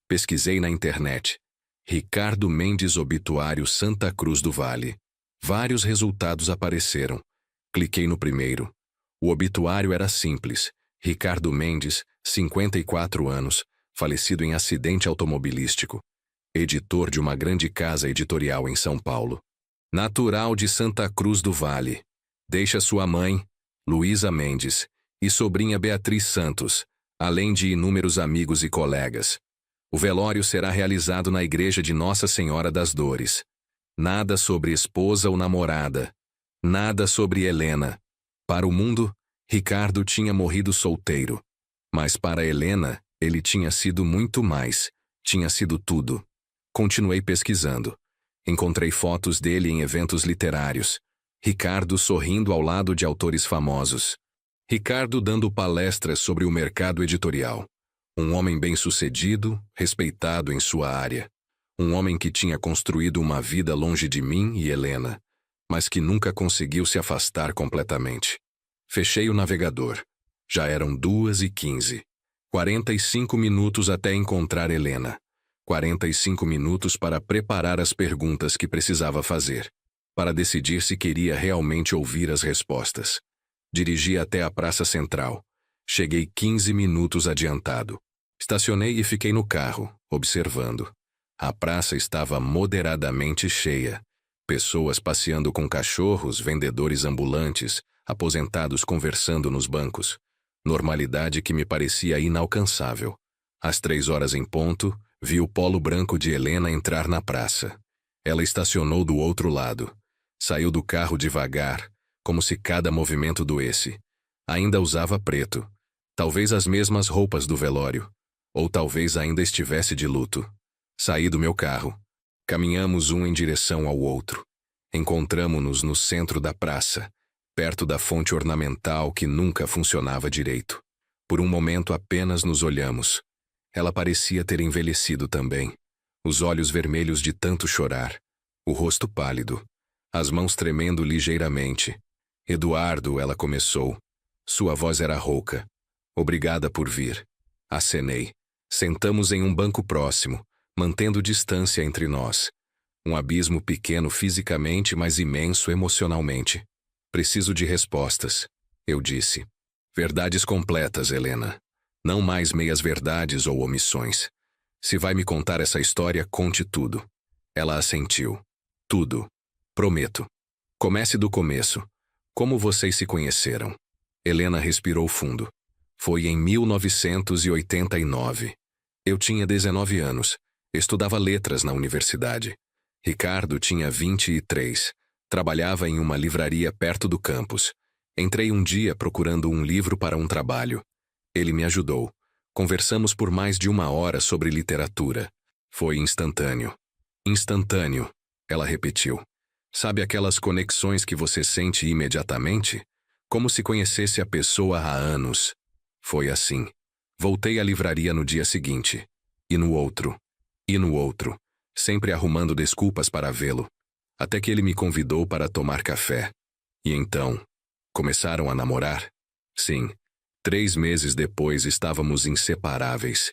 Pesquisei na internet. Ricardo Mendes obituário Santa Cruz do Vale. Vários resultados apareceram. Cliquei no primeiro. O obituário era simples. Ricardo Mendes, 54 anos, falecido em acidente automobilístico. Editor de uma grande casa editorial em São Paulo. Natural de Santa Cruz do Vale. Deixa sua mãe, Luísa Mendes, e sobrinha Beatriz Santos, além de inúmeros amigos e colegas. O velório será realizado na igreja de Nossa Senhora das Dores. Nada sobre esposa ou namorada. Nada sobre Helena. Para o mundo, Ricardo tinha morrido solteiro. Mas para Helena, ele tinha sido muito mais. Tinha sido tudo. Continuei pesquisando. Encontrei fotos dele em eventos literários. Ricardo sorrindo ao lado de autores famosos. Ricardo dando palestras sobre o mercado editorial. Um homem bem-sucedido, respeitado em sua área. Um homem que tinha construído uma vida longe de mim e Helena, mas que nunca conseguiu se afastar completamente. Fechei o navegador. Já eram 2h15. 45 minutos até encontrar Helena. 45 minutos para preparar as perguntas que precisava fazer. Para decidir se queria realmente ouvir as respostas. Dirigi até a Praça Central. Cheguei 15 minutos adiantado. Estacionei e fiquei no carro, observando. A praça estava moderadamente cheia. Pessoas passeando com cachorros, vendedores ambulantes, aposentados conversando nos bancos. Normalidade que me parecia inalcançável. Às 3h em ponto, vi o polo branco de Helena entrar na praça. Ela estacionou do outro lado. Saiu do carro devagar, como se cada movimento doesse. Ainda usava preto. Talvez as mesmas roupas do velório. Ou talvez ainda estivesse de luto. Saí do meu carro. Caminhamos um em direção ao outro. Encontramo-nos no centro da praça, perto da fonte ornamental que nunca funcionava direito. Por um momento apenas nos olhamos. Ela parecia ter envelhecido também. Os olhos vermelhos de tanto chorar. O rosto pálido. As mãos tremendo ligeiramente. Eduardo, ela começou. Sua voz era rouca. Obrigada por vir. Acenei. Sentamos em um banco próximo, mantendo distância entre nós. Um abismo pequeno fisicamente, mas imenso emocionalmente. Preciso de respostas, eu disse. Verdades completas, Helena. Não mais meias-verdades ou omissões. Se vai me contar essa história, conte tudo. Ela assentiu. Tudo. Prometo. Comece do começo. Como vocês se conheceram? Helena respirou fundo. Foi em 1989. Eu tinha 19 anos. Estudava letras na universidade. Ricardo tinha 23. Trabalhava em uma livraria perto do campus. Entrei um dia procurando um livro para um trabalho. Ele me ajudou. Conversamos por mais de 1 hora sobre literatura. Foi instantâneo. Instantâneo. Ela repetiu. Sabe aquelas conexões que você sente imediatamente? Como se conhecesse a pessoa há anos. Foi assim. Voltei à livraria no dia seguinte. E no outro. E no outro. Sempre arrumando desculpas para vê-lo. Até que ele me convidou para tomar café. E então, começaram a namorar? Sim. 3 meses depois estávamos inseparáveis.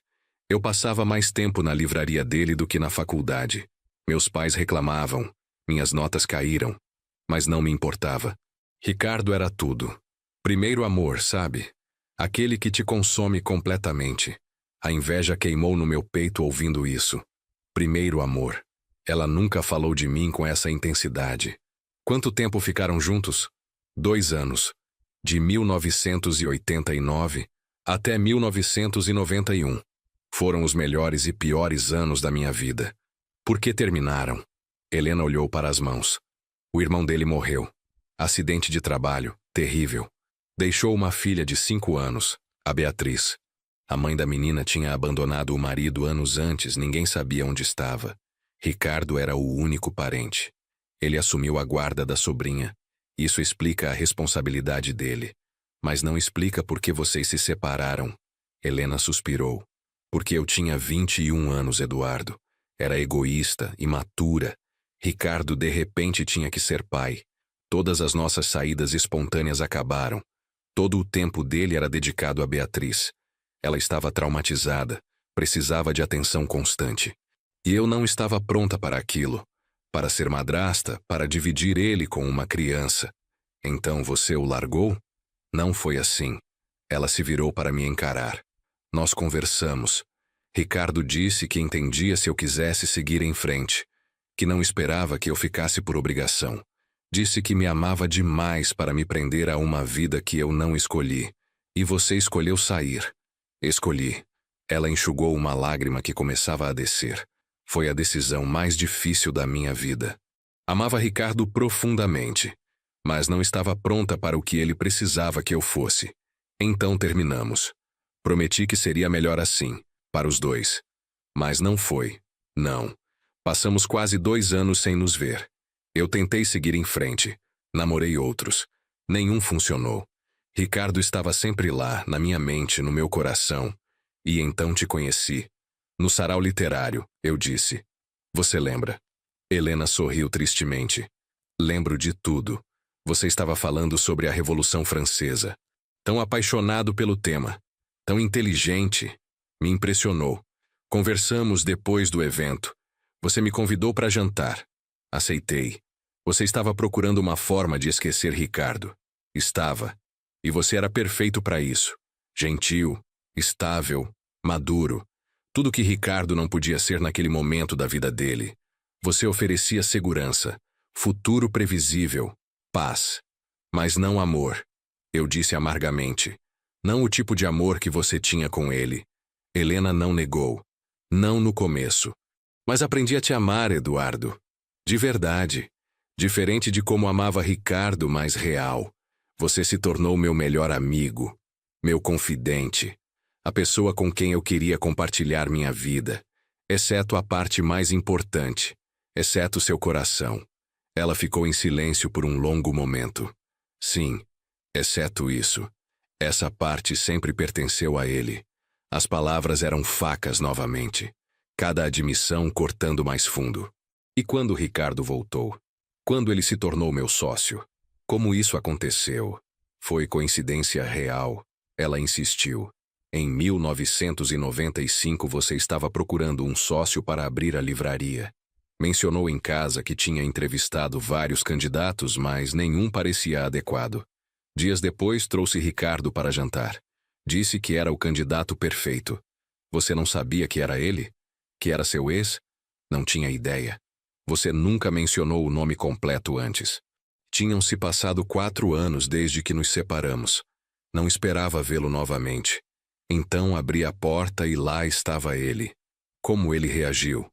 Eu passava mais tempo na livraria dele do que na faculdade. Meus pais reclamavam. Minhas notas caíram. Mas não me importava. Ricardo era tudo. Primeiro amor, sabe? Aquele que te consome completamente. A inveja queimou no meu peito ouvindo isso. Primeiro amor. Ela nunca falou de mim com essa intensidade. Quanto tempo ficaram juntos? 2 anos. De 1989 até 1991. Foram os melhores e piores anos da minha vida. Por que terminaram? Helena olhou para as mãos. O irmão dele morreu. Acidente de trabalho, terrível. Deixou uma filha de 5 anos, a Beatriz. A mãe da menina tinha abandonado o marido anos antes, ninguém sabia onde estava. Ricardo era o único parente. Ele assumiu a guarda da sobrinha. Isso explica a responsabilidade dele. Mas não explica por que vocês se separaram. Helena suspirou. Porque eu tinha 21 anos, Eduardo. Era egoísta, imatura. Ricardo de repente tinha que ser pai. Todas as nossas saídas espontâneas acabaram. Todo o tempo dele era dedicado a Beatriz. Ela estava traumatizada, precisava de atenção constante. E eu não estava pronta para aquilo. Para ser madrasta, para dividir ele com uma criança. Então você o largou? Não foi assim. Ela se virou para me encarar. Nós conversamos. Ricardo disse que entendia se eu quisesse seguir em frente, que não esperava que eu ficasse por obrigação. Disse que me amava demais para me prender a uma vida que eu não escolhi. E você escolheu sair. Escolhi. Ela enxugou uma lágrima que começava a descer. Foi a decisão mais difícil da minha vida. Amava Ricardo profundamente, mas não estava pronta para o que ele precisava que eu fosse. Então terminamos. Prometi que seria melhor assim, para os dois. Mas não foi. Não. Passamos quase 2 anos sem nos ver. Eu tentei seguir em frente. Namorei outros. Nenhum funcionou. Ricardo estava sempre lá, na minha mente, no meu coração. E então te conheci. No sarau literário, eu disse. Você lembra? Helena sorriu tristemente. Lembro de tudo. Você estava falando sobre a Revolução Francesa. Tão apaixonado pelo tema. Tão inteligente. Me impressionou. Conversamos depois do evento. Você me convidou para jantar. Aceitei. Você estava procurando uma forma de esquecer Ricardo. Estava. E você era perfeito para isso. Gentil, estável, maduro. Tudo que Ricardo não podia ser naquele momento da vida dele. Você oferecia segurança, futuro previsível, paz. Mas não amor. Eu disse amargamente. Não o tipo de amor que você tinha com ele. Helena não negou. Não no começo. Mas aprendi a te amar, Eduardo. De verdade. Diferente de como amava Ricardo, mas real. Você se tornou meu melhor amigo, meu confidente, a pessoa com quem eu queria compartilhar minha vida, exceto a parte mais importante, exceto seu coração. Ela ficou em silêncio por um longo momento. Sim, exceto isso. Essa parte sempre pertenceu a ele. As palavras eram facas novamente, cada admissão cortando mais fundo. E quando Ricardo voltou? Quando ele se tornou meu sócio? Como isso aconteceu? Foi coincidência real. Ela insistiu. Em 1995 você estava procurando um sócio para abrir a livraria. Mencionou em casa que tinha entrevistado vários candidatos, mas nenhum parecia adequado. Dias depois trouxe Ricardo para jantar. Disse que era o candidato perfeito. Você não sabia que era ele? Que era seu ex? Não tinha ideia. Você nunca mencionou o nome completo antes. Tinham se passado 4 anos desde que nos separamos. Não esperava vê-lo novamente. Então abri a porta e lá estava ele. Como ele reagiu?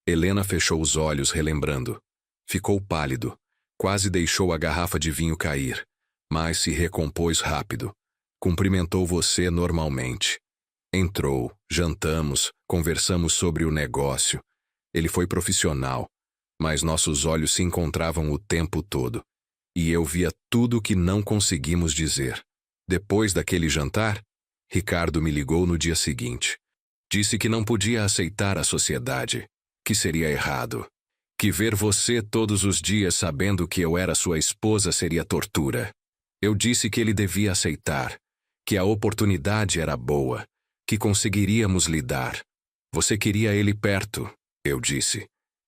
Helena fechou os olhos relembrando. Ficou pálido. Quase deixou a garrafa de vinho cair. Mas se recompôs rápido. Cumprimentou você normalmente. Entrou, jantamos, conversamos sobre o negócio. Ele foi profissional. mas nossos olhos se encontravam o tempo todo. E eu via tudo o que não conseguimos dizer. Depois daquele jantar, Ricardo me ligou no dia seguinte. Disse que não podia aceitar a sociedade, que seria errado, que ver você todos os dias sabendo que eu era sua esposa seria tortura. Eu disse que ele devia aceitar, que a oportunidade era boa, que conseguiríamos lidar. Você queria ele perto, eu disse.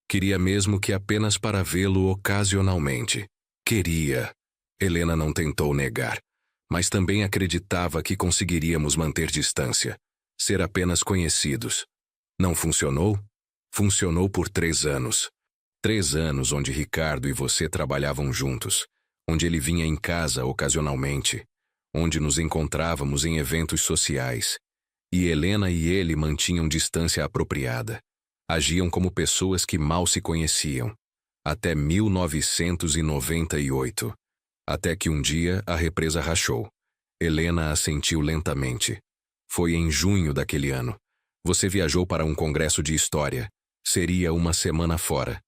Queria mesmo que apenas para vê-lo ocasionalmente. Queria. Helena não tentou negar, mas também acreditava que conseguiríamos manter distância, ser apenas conhecidos. Não funcionou? Funcionou por 3 anos. 3 anos onde Ricardo e você trabalhavam juntos, onde ele vinha em casa ocasionalmente, onde nos encontrávamos em eventos sociais. E Helena e ele mantinham distância apropriada. Agiam como pessoas que mal se conheciam. Até 1998. Até que um dia a represa rachou. Helena assentiu lentamente. Foi em junho daquele ano. Você viajou para um congresso de história. Seria uma semana fora.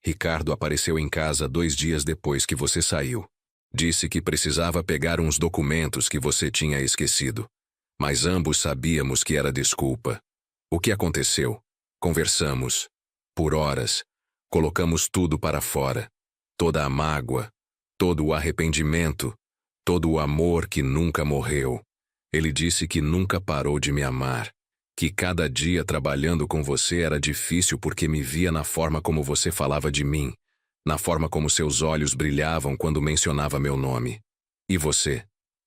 Ricardo apareceu em casa 2 dias depois que você saiu. Disse que precisava pegar uns documentos que você tinha esquecido. Mas ambos sabíamos que era desculpa. O que aconteceu? Conversamos. Por horas. Colocamos tudo para fora. Toda a mágoa. Todo o arrependimento. Todo o amor que nunca morreu. Ele disse que nunca parou de me amar. Que cada dia trabalhando com você era difícil porque me via na forma como você falava de mim. Na forma como seus olhos brilhavam quando mencionava meu nome. E você?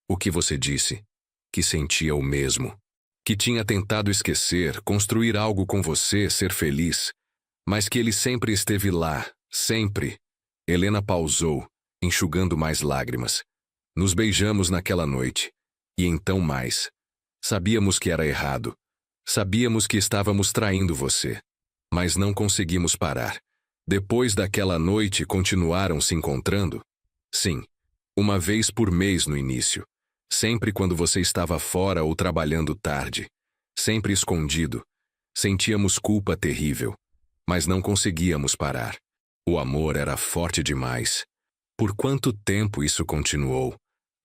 O que você disse? Que sentia o mesmo. Que tinha tentado esquecer, construir algo com você, ser feliz. Mas que ele sempre esteve lá, sempre. Helena pausou, enxugando mais lágrimas. Nos beijamos naquela noite. E então mais. Sabíamos que era errado. Sabíamos que estávamos traindo você. Mas não conseguimos parar. Depois daquela noite, continuaram se encontrando? Sim. Uma vez por mês no início. Sempre quando você estava fora ou trabalhando tarde. Sempre escondido. Sentíamos culpa terrível. Mas não conseguíamos parar. O amor era forte demais. Por quanto tempo isso continuou?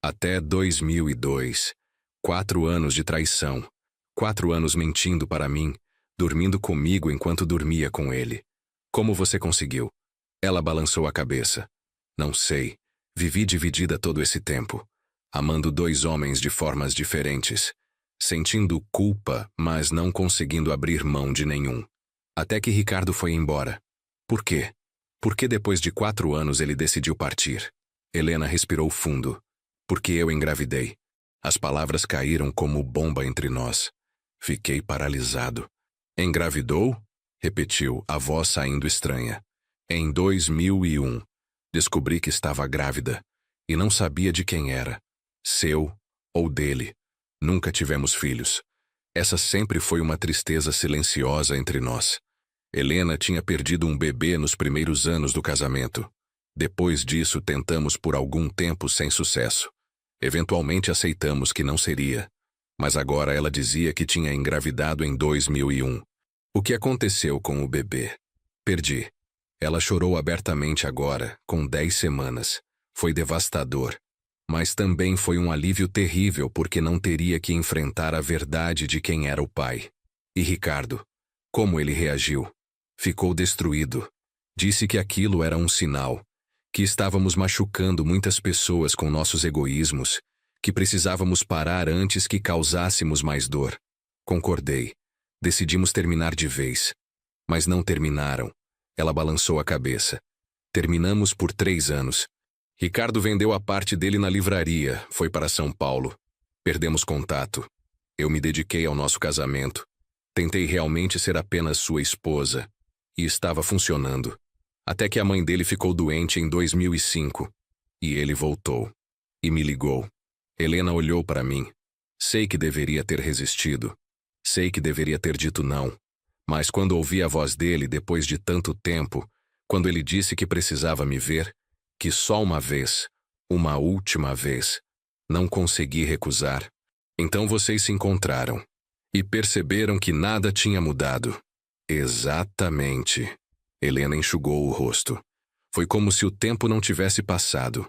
Até 2002. 4 anos de traição. 4 anos mentindo para mim, dormindo comigo enquanto dormia com ele. Como você conseguiu? Ela balançou a cabeça. Não sei. Vivi dividida todo esse tempo. Amando 2 homens de formas diferentes. Sentindo culpa, mas não conseguindo abrir mão de nenhum. Até que Ricardo foi embora. Por quê? Por que depois de 4 anos ele decidiu partir? Helena respirou fundo. Porque eu engravidei. As palavras caíram como bomba entre nós. Fiquei paralisado. Engravidou? Repetiu, a voz saindo estranha. Em 2001. Descobri que estava grávida. E não sabia de quem era. Seu ou dele. Nunca tivemos filhos. Essa sempre foi uma tristeza silenciosa entre nós. Helena tinha perdido um bebê nos primeiros anos do casamento. Depois disso, tentamos por algum tempo sem sucesso. Eventualmente aceitamos que não seria. Mas agora ela dizia que tinha engravidado em 2001. O que aconteceu com o bebê? Perdi. Ela chorou abertamente agora, com 10 semanas. Foi devastador. Mas também foi um alívio terrível porque não teria que enfrentar a verdade de quem era o pai. E Ricardo? Como ele reagiu? Ficou destruído. Disse que aquilo era um sinal. Que estávamos machucando muitas pessoas com nossos egoísmos. Que precisávamos parar antes que causássemos mais dor. Concordei. Decidimos terminar de vez. Mas não terminaram. Ela balançou a cabeça. Terminamos por 3 anos. Ricardo vendeu a parte dele na livraria, foi para São Paulo. Perdemos contato. Eu me dediquei ao nosso casamento. Tentei realmente ser apenas sua esposa. E estava funcionando. Até que a mãe dele ficou doente em 2005. E ele voltou. E me ligou. Helena olhou para mim. Sei que deveria ter resistido. Sei que deveria ter dito não. Mas quando ouvi a voz dele depois de tanto tempo, quando ele disse que precisava me ver, que só uma vez, uma última vez, não consegui recusar. Então vocês se encontraram. E perceberam que nada tinha mudado. Exatamente. Helena enxugou o rosto. Foi como se o tempo não tivesse passado.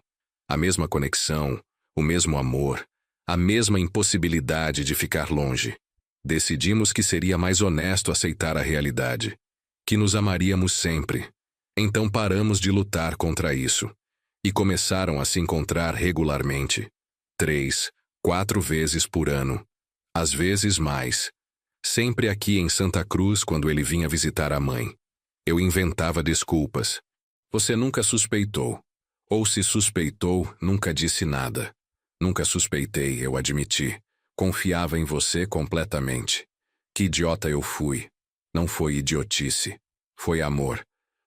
A mesma conexão, o mesmo amor, a mesma impossibilidade de ficar longe. Decidimos que seria mais honesto aceitar a realidade, que nos amaríamos sempre. Então paramos de lutar contra isso e começaram a se encontrar regularmente. 3, 4 vezes por ano. Às vezes mais. Sempre aqui em Santa Cruz quando ele vinha visitar a mãe. Eu inventava desculpas. Você nunca suspeitou. Ou se suspeitou, nunca disse nada. Nunca suspeitei, eu admiti. Confiava em você completamente. Que idiota eu fui. Não foi idiotice. Foi amor.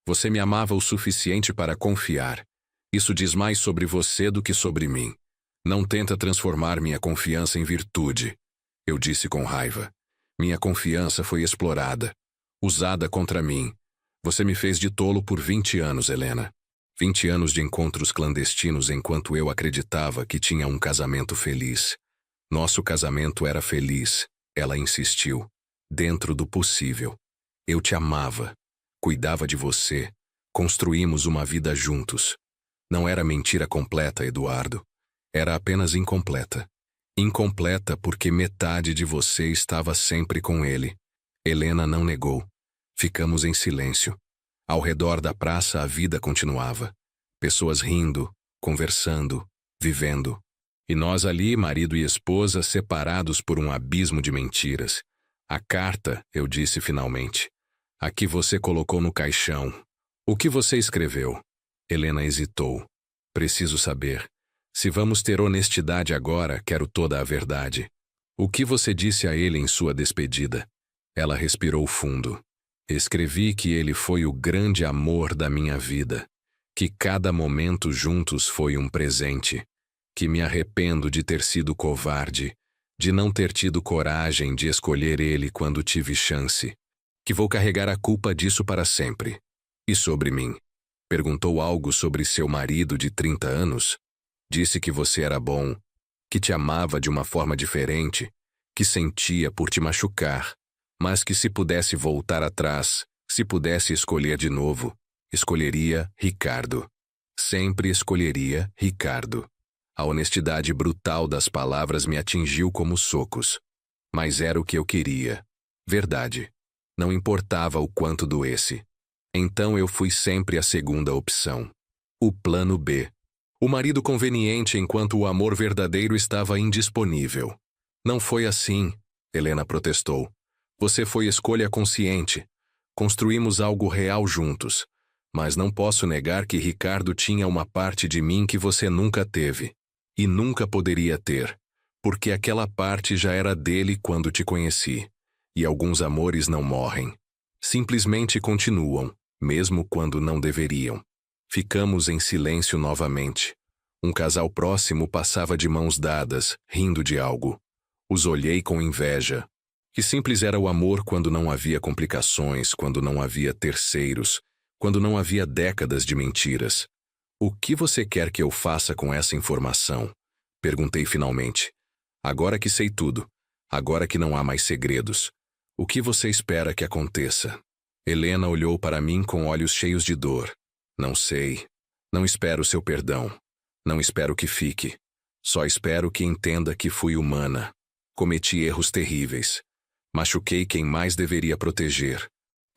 Você me amava o suficiente para confiar. Isso diz mais sobre você do que sobre mim. Não tenta transformar minha confiança em virtude. Eu disse com raiva. Minha confiança foi explorada. Usada contra mim. Você me fez de tolo por 20 anos, Helena. 20 anos de encontros clandestinos enquanto eu acreditava que tinha um casamento feliz. Nosso casamento era feliz, ela insistiu. Dentro do possível. Eu te amava. Cuidava de você. Construímos uma vida juntos. Não era mentira completa, Eduardo. Era apenas incompleta. Incompleta porque metade de você estava sempre com ele. Helena não negou. Ficamos em silêncio. Ao redor da praça a vida continuava. Pessoas rindo, conversando, vivendo. E nós ali, marido e esposa, separados por um abismo de mentiras. A carta, eu disse finalmente. A que você colocou no caixão. O que você escreveu? Helena hesitou. Preciso saber. Se vamos ter honestidade agora, quero toda a verdade. O que você disse a ele em sua despedida? Ela respirou fundo. Escrevi que ele foi o grande amor da minha vida, que cada momento juntos foi um presente, que me arrependo de ter sido covarde, de não ter tido coragem de escolher ele quando tive chance, que vou carregar a culpa disso para sempre. E sobre mim? Perguntou algo sobre seu marido de 30 anos? Disse que você era bom, que te amava de uma forma diferente, que sentia por te machucar, mas que se pudesse voltar atrás, se pudesse escolher de novo, escolheria Ricardo. Sempre escolheria Ricardo. A honestidade brutal das palavras me atingiu como socos. Mas era o que eu queria. Verdade. Não importava o quanto doesse. Então eu fui sempre a segunda opção. O plano B. O marido conveniente enquanto o amor verdadeiro estava indisponível. Não foi assim, Helena protestou. Você foi escolha consciente. Construímos algo real juntos. Mas não posso negar que Ricardo tinha uma parte de mim que você nunca teve. E nunca poderia ter. Porque aquela parte já era dele quando te conheci. E alguns amores não morrem. Simplesmente continuam, mesmo quando não deveriam. Ficamos em silêncio novamente. Um casal próximo passava de mãos dadas, rindo de algo. Os olhei com inveja. Que simples era o amor quando não havia complicações, quando não havia terceiros, quando não havia décadas de mentiras. O que você quer que eu faça com essa informação? Perguntei finalmente. Agora que sei tudo, agora que não há mais segredos, o que você espera que aconteça? Helena olhou para mim com olhos cheios de dor. Não sei. Não espero seu perdão. Não espero que fique. Só espero que entenda que fui humana. Cometi erros terríveis. Machuquei quem mais deveria proteger.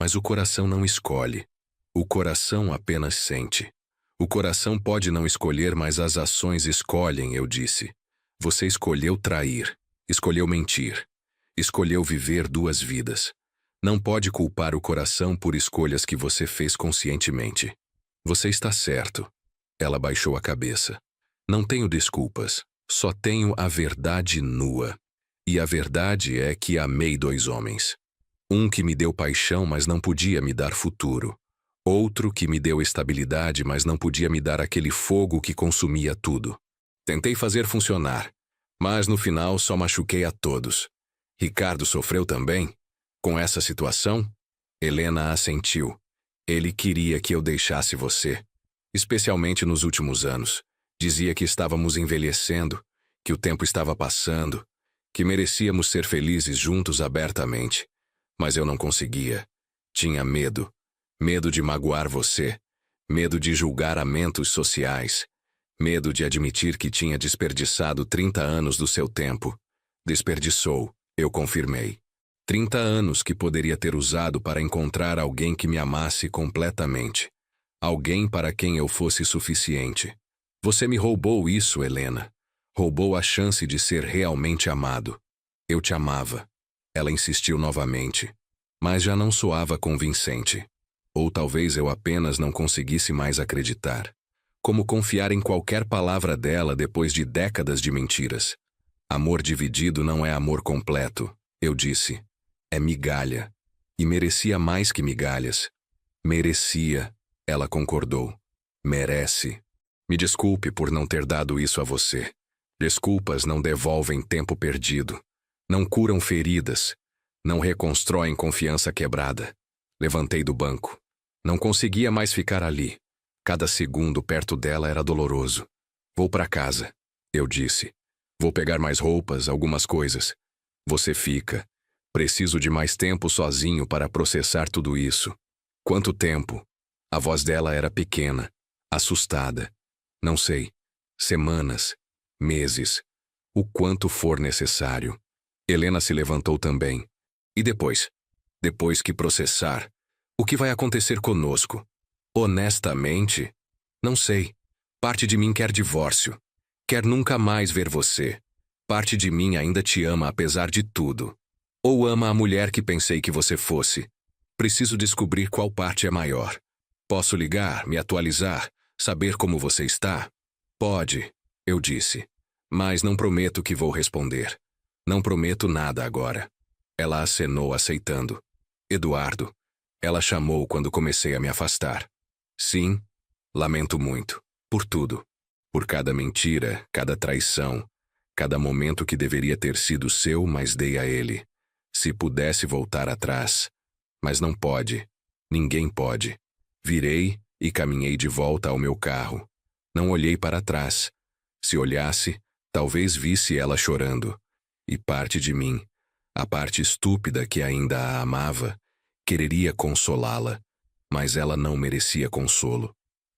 Mas o coração não escolhe. O coração apenas sente. O coração pode não escolher, mas as ações escolhem, eu disse. Você escolheu trair. Escolheu mentir. Escolheu viver 2 vidas. Não pode culpar o coração por escolhas que você fez conscientemente. Você está certo. Ela baixou a cabeça. Não tenho desculpas. Só tenho a verdade nua. E a verdade é que amei 2 homens. Um que me deu paixão, mas não podia me dar futuro. Outro que me deu estabilidade, mas não podia me dar aquele fogo que consumia tudo. Tentei fazer funcionar, mas no final só machuquei a todos. Ricardo sofreu também? Com essa situação? Helena assentiu. Ele queria que eu deixasse você. Especialmente nos últimos anos. Dizia que estávamos envelhecendo, que o tempo estava passando, que merecíamos ser felizes juntos abertamente. Mas eu não conseguia. Tinha medo. Medo de magoar você. Medo de julgamentos sociais. Medo de admitir que tinha desperdiçado 30 anos do seu tempo. Desperdiçou, eu confirmei. 30 anos que poderia ter usado para encontrar alguém que me amasse completamente. Alguém para quem eu fosse suficiente. Você me roubou isso, Helena. Roubou a chance de ser realmente amado. Eu te amava. Ela insistiu novamente. Mas já não soava convincente. Ou talvez eu apenas não conseguisse mais acreditar. Como confiar em qualquer palavra dela depois de décadas de mentiras? Amor dividido não é amor completo, eu disse. É migalha. E merecia mais que migalhas. Merecia, ela concordou. Merece. Me desculpe por não ter dado isso a você. Desculpas não devolvem tempo perdido. Não curam feridas. Não reconstroem confiança quebrada. Levantei do banco. Não conseguia mais ficar ali. Cada segundo perto dela era doloroso. Vou para casa, eu disse. Vou pegar mais roupas, algumas coisas. Você fica. Preciso de mais tempo sozinho para processar tudo isso. Quanto tempo? A voz dela era pequena, assustada. Não sei. Semanas. Meses. O quanto for necessário. Helena se levantou também. E depois? Depois que processar, o que vai acontecer conosco? Honestamente, não sei. Parte de mim quer divórcio. Quer nunca mais ver você. Parte de mim ainda te ama apesar de tudo. Ou ama a mulher que pensei que você fosse. Preciso descobrir qual parte é maior. Posso ligar, me atualizar, saber como você está? Pode, eu disse. Mas não prometo que vou responder. Não prometo nada agora. Ela acenou aceitando. Eduardo. Ela chamou quando comecei a me afastar. Sim, lamento muito. Por tudo. Por cada mentira, cada traição, cada momento que deveria ter sido seu, mas dei a ele. Se pudesse voltar atrás. Mas não pode. Ninguém pode. Virei e caminhei de volta ao meu carro. Não olhei para trás. Se olhasse, talvez visse ela chorando. E parte de mim, a parte estúpida que ainda a amava, quereria consolá-la. Mas ela não merecia consolo.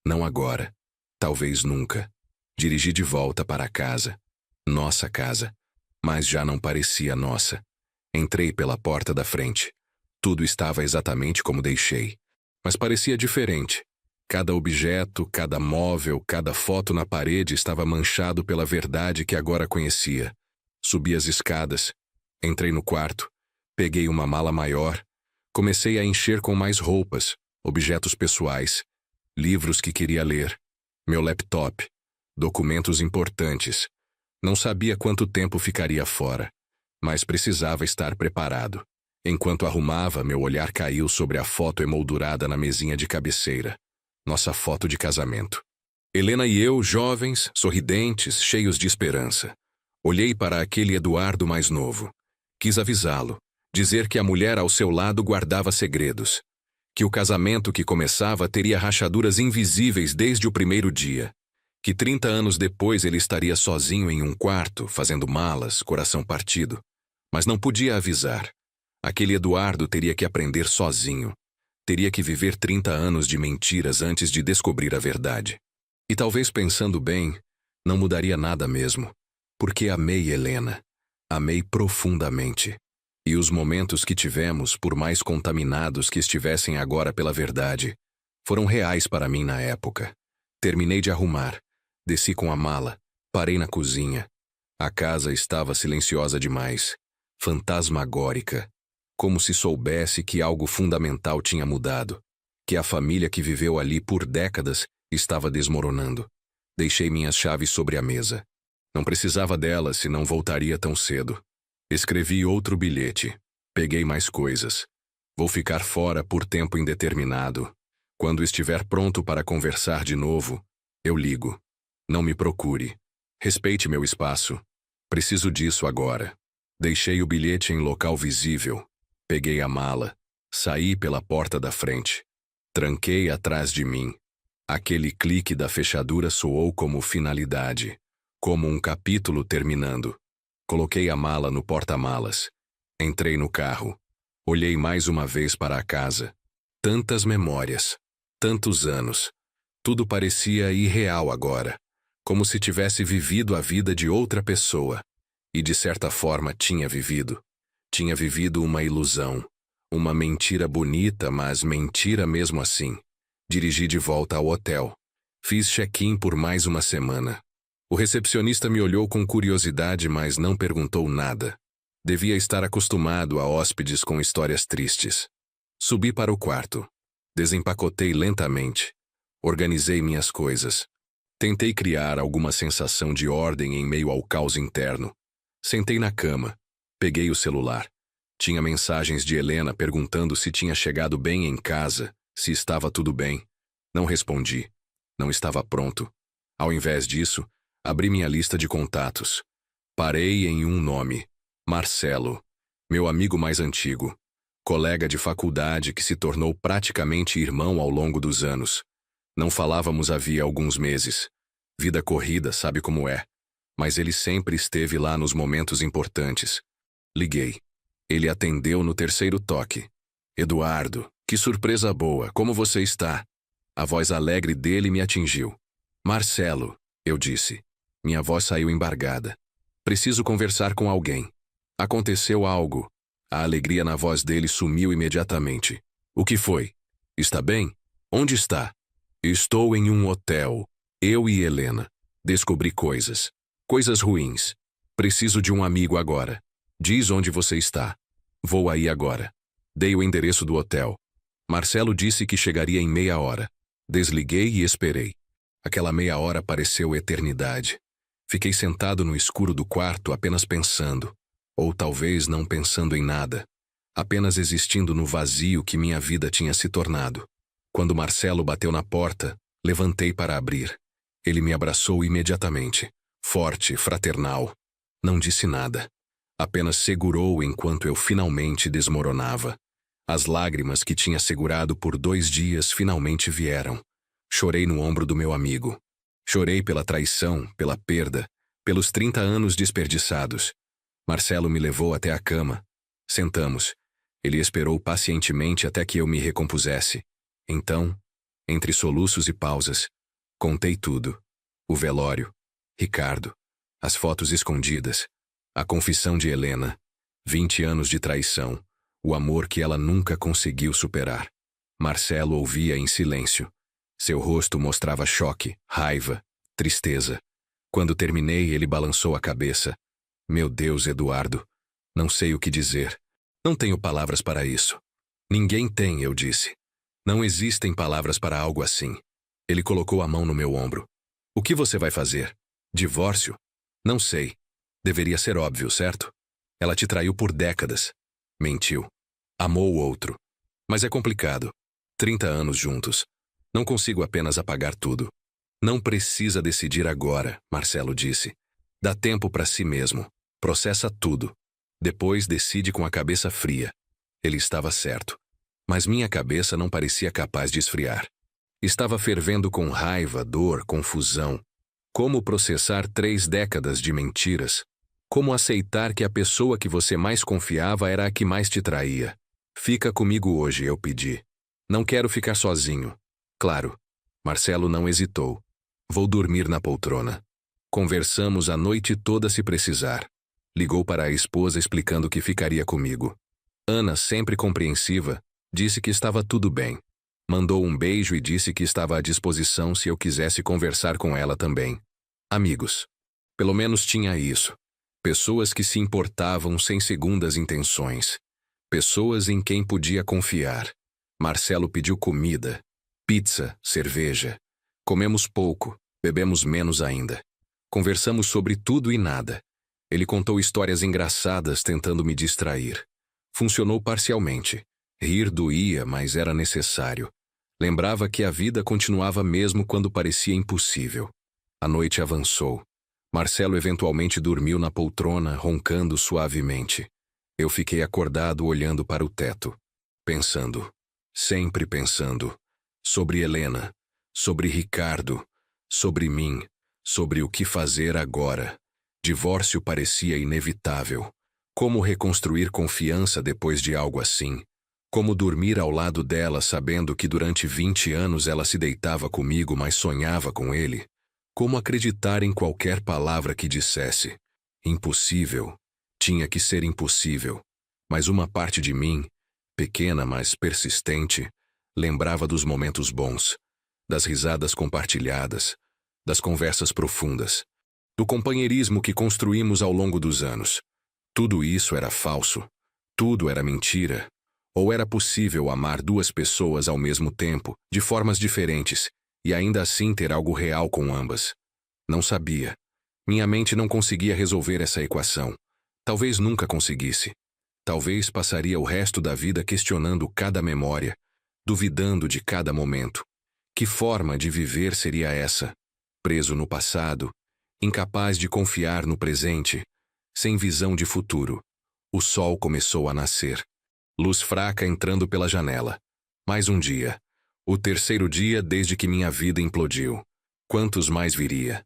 Não agora. Talvez nunca. Dirigi de volta para casa. Nossa casa. Mas já não parecia nossa. Entrei pela porta da frente. Tudo estava exatamente como deixei. Mas parecia diferente. Cada objeto, cada móvel, cada foto na parede estava manchado pela verdade que agora conhecia. Subi as escadas. Entrei no quarto. Peguei uma mala maior. Comecei a encher com mais roupas, objetos pessoais, livros que queria ler, meu laptop, documentos importantes. Não sabia quanto tempo ficaria fora, mas precisava estar preparado. Enquanto arrumava, meu olhar caiu sobre a foto emoldurada na mesinha de cabeceira. Nossa foto de casamento. Helena e eu, jovens, sorridentes, cheios de esperança. Olhei para aquele Eduardo mais novo. Quis avisá-lo, dizer que a mulher ao seu lado guardava segredos. Que o casamento que começava teria rachaduras invisíveis desde o primeiro dia. Que 30 anos depois ele estaria sozinho em um quarto, fazendo malas, coração partido. Mas não podia avisar. Aquele Eduardo teria que aprender sozinho. Teria que viver 30 anos de mentiras antes de descobrir a verdade. E talvez pensando bem, não mudaria nada mesmo. Porque amei Helena. Amei profundamente. E os momentos que tivemos, por mais contaminados que estivessem agora pela verdade, foram reais para mim na época. Terminei de arrumar. Desci com a mala. Parei na cozinha. A casa estava silenciosa demais. Fantasmagórica. Como se soubesse que algo fundamental tinha mudado. Que a família que viveu ali por décadas estava desmoronando. Deixei minhas chaves sobre a mesa. Não precisava delas, senão voltaria tão cedo. Escrevi outro bilhete. Peguei mais coisas. Vou ficar fora por tempo indeterminado. Quando estiver pronto para conversar de novo, eu ligo. Não me procure. Respeite meu espaço. Preciso disso agora. Deixei o bilhete em local visível. Peguei a mala. Saí pela porta da frente. Tranquei atrás de mim. Aquele clique da fechadura soou como finalidade. Como um capítulo terminando. Coloquei a mala no porta-malas. Entrei no carro. Olhei mais uma vez para a casa. Tantas memórias. Tantos anos. Tudo parecia irreal agora, como se tivesse vivido a vida de outra pessoa. E de certa forma tinha vivido. Tinha vivido uma ilusão. Uma mentira bonita, mas mentira mesmo assim. Dirigi de volta ao hotel. Fiz check-in por mais uma semana. O recepcionista me olhou com curiosidade, mas não perguntou nada. Devia estar acostumado a hóspedes com histórias tristes. Subi para o quarto. Desempacotei lentamente. Organizei minhas coisas. Tentei criar alguma sensação de ordem em meio ao caos interno. Sentei na cama. Peguei o celular. Tinha mensagens de Helena perguntando se tinha chegado bem em casa, se estava tudo bem. Não respondi. Não estava pronto. Ao invés disso, abri minha lista de contatos. Parei em um nome. Marcelo. Meu amigo mais antigo. Colega de faculdade que se tornou praticamente irmão ao longo dos anos. Não falávamos havia alguns meses. Vida corrida, sabe como é. Mas ele sempre esteve lá nos momentos importantes. Liguei. Ele atendeu no terceiro toque. Eduardo, que surpresa boa, como você está? A voz alegre dele me atingiu. Marcelo, eu disse. Minha voz saiu embargada. Preciso conversar com alguém. Aconteceu algo. A alegria na voz dele sumiu imediatamente. O que foi? Está bem? Onde está? Estou em um hotel. Eu e Helena. Descobri coisas. Coisas ruins. Preciso de um amigo agora. Diz onde você está. Vou aí agora. Dei o endereço do hotel. Marcelo disse que chegaria em meia hora. Desliguei e esperei. Aquela meia hora pareceu eternidade. Fiquei sentado no escuro do quarto apenas pensando. Ou talvez não pensando em nada. Apenas existindo no vazio que minha vida tinha se tornado. Quando Marcelo bateu na porta, levantei para abrir. Ele me abraçou imediatamente. Forte, fraternal. Não disse nada. Apenas segurou enquanto eu finalmente desmoronava. As lágrimas que tinha segurado por 2 dias finalmente vieram. Chorei no ombro do meu amigo. Chorei pela traição, pela perda, pelos 30 anos desperdiçados. Marcelo me levou até a cama. Sentamos. Ele esperou pacientemente até que eu me recompusesse. Então, entre soluços e pausas, contei tudo. O velório, Ricardo, as fotos escondidas, a confissão de Helena, 20 anos de traição, o amor que ela nunca conseguiu superar. Marcelo ouvia em silêncio. Seu rosto mostrava choque, raiva, tristeza. Quando terminei, ele balançou a cabeça. Meu Deus, Eduardo, não sei o que dizer. Não tenho palavras para isso. Ninguém tem, eu disse. Não existem palavras para algo assim. Ele colocou a mão no meu ombro. O que você vai fazer? Divórcio? Não sei. Deveria ser óbvio, certo? Ela te traiu por décadas. Mentiu. Amou o outro. Mas é complicado. 30 anos juntos. Não consigo apenas apagar tudo. Não precisa decidir agora, Marcelo disse. Dá tempo para si mesmo. Processa tudo. Depois decide com a cabeça fria. Ele estava certo. Mas minha cabeça não parecia capaz de esfriar. Estava fervendo com raiva, dor, confusão. Como processar 3 décadas de mentiras? Como aceitar que a pessoa que você mais confiava era a que mais te traía? Fica comigo hoje, eu pedi. Não quero ficar sozinho. Claro. Marcelo não hesitou. Vou dormir na poltrona. Conversamos a noite toda se precisar. Ligou para a esposa explicando que ficaria comigo. Ana, sempre compreensiva, disse que estava tudo bem. Mandou um beijo e disse que estava à disposição se eu quisesse conversar com ela também. Amigos. Pelo menos tinha isso. Pessoas que se importavam sem segundas intenções. Pessoas em quem podia confiar. Marcelo pediu comida, pizza, cerveja. Comemos pouco, bebemos menos ainda. Conversamos sobre tudo e nada. Ele contou histórias engraçadas tentando me distrair. Funcionou parcialmente. Rir doía, mas era necessário. Lembrava que a vida continuava mesmo quando parecia impossível. A noite avançou. Marcelo eventualmente dormiu na poltrona, roncando suavemente. Eu fiquei acordado olhando para o teto. Pensando. Sempre pensando. Sobre Helena. Sobre Ricardo. Sobre mim. Sobre o que fazer agora. Divórcio parecia inevitável. Como reconstruir confiança depois de algo assim? Como dormir ao lado dela sabendo que durante 20 anos ela se deitava comigo, mas sonhava com ele? Como acreditar em qualquer palavra que dissesse? Impossível. Tinha que ser impossível. Mas uma parte de mim, pequena mas persistente, lembrava dos momentos bons, das risadas compartilhadas, das conversas profundas, do companheirismo que construímos ao longo dos anos. Tudo isso era falso. Tudo era mentira. Ou era possível amar duas pessoas ao mesmo tempo, de formas diferentes, e ainda assim ter algo real com ambas? Não sabia. Minha mente não conseguia resolver essa equação. Talvez nunca conseguisse. Talvez passaria o resto da vida questionando cada memória, duvidando de cada momento. Que forma de viver seria essa? Preso no passado, incapaz de confiar no presente, sem visão de futuro. O sol começou a nascer. Luz fraca entrando pela janela. Mais um dia. O terceiro dia desde que minha vida implodiu. Quantos mais viria?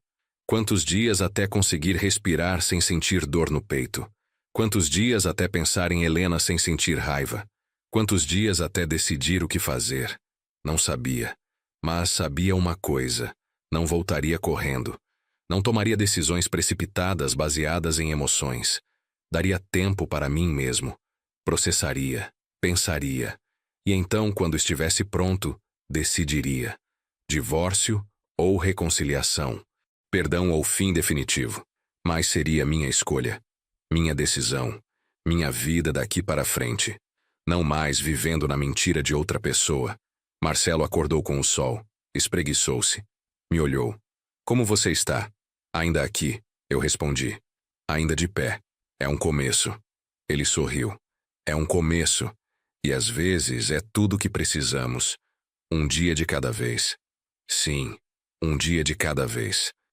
Quantos dias até conseguir respirar sem sentir dor no peito? Quantos dias até pensar em Helena sem sentir raiva? Quantos dias até decidir o que fazer? Não sabia. Mas sabia uma coisa. Não voltaria correndo. Não tomaria decisões precipitadas baseadas em emoções. Daria tempo para mim mesmo. Processaria, pensaria, e então, quando estivesse pronto, decidiria. Divórcio ou reconciliação. Perdão ou fim definitivo. Mas seria minha escolha. Minha decisão. Minha vida daqui para frente. Não mais vivendo na mentira de outra pessoa. Marcelo acordou com o sol. Espreguiçou-se. Me olhou. Como você está? Ainda aqui, eu respondi. Ainda de pé. É um começo. Ele sorriu. É um começo. E às vezes é tudo o que precisamos. Um dia de cada vez. Sim, um dia de cada vez.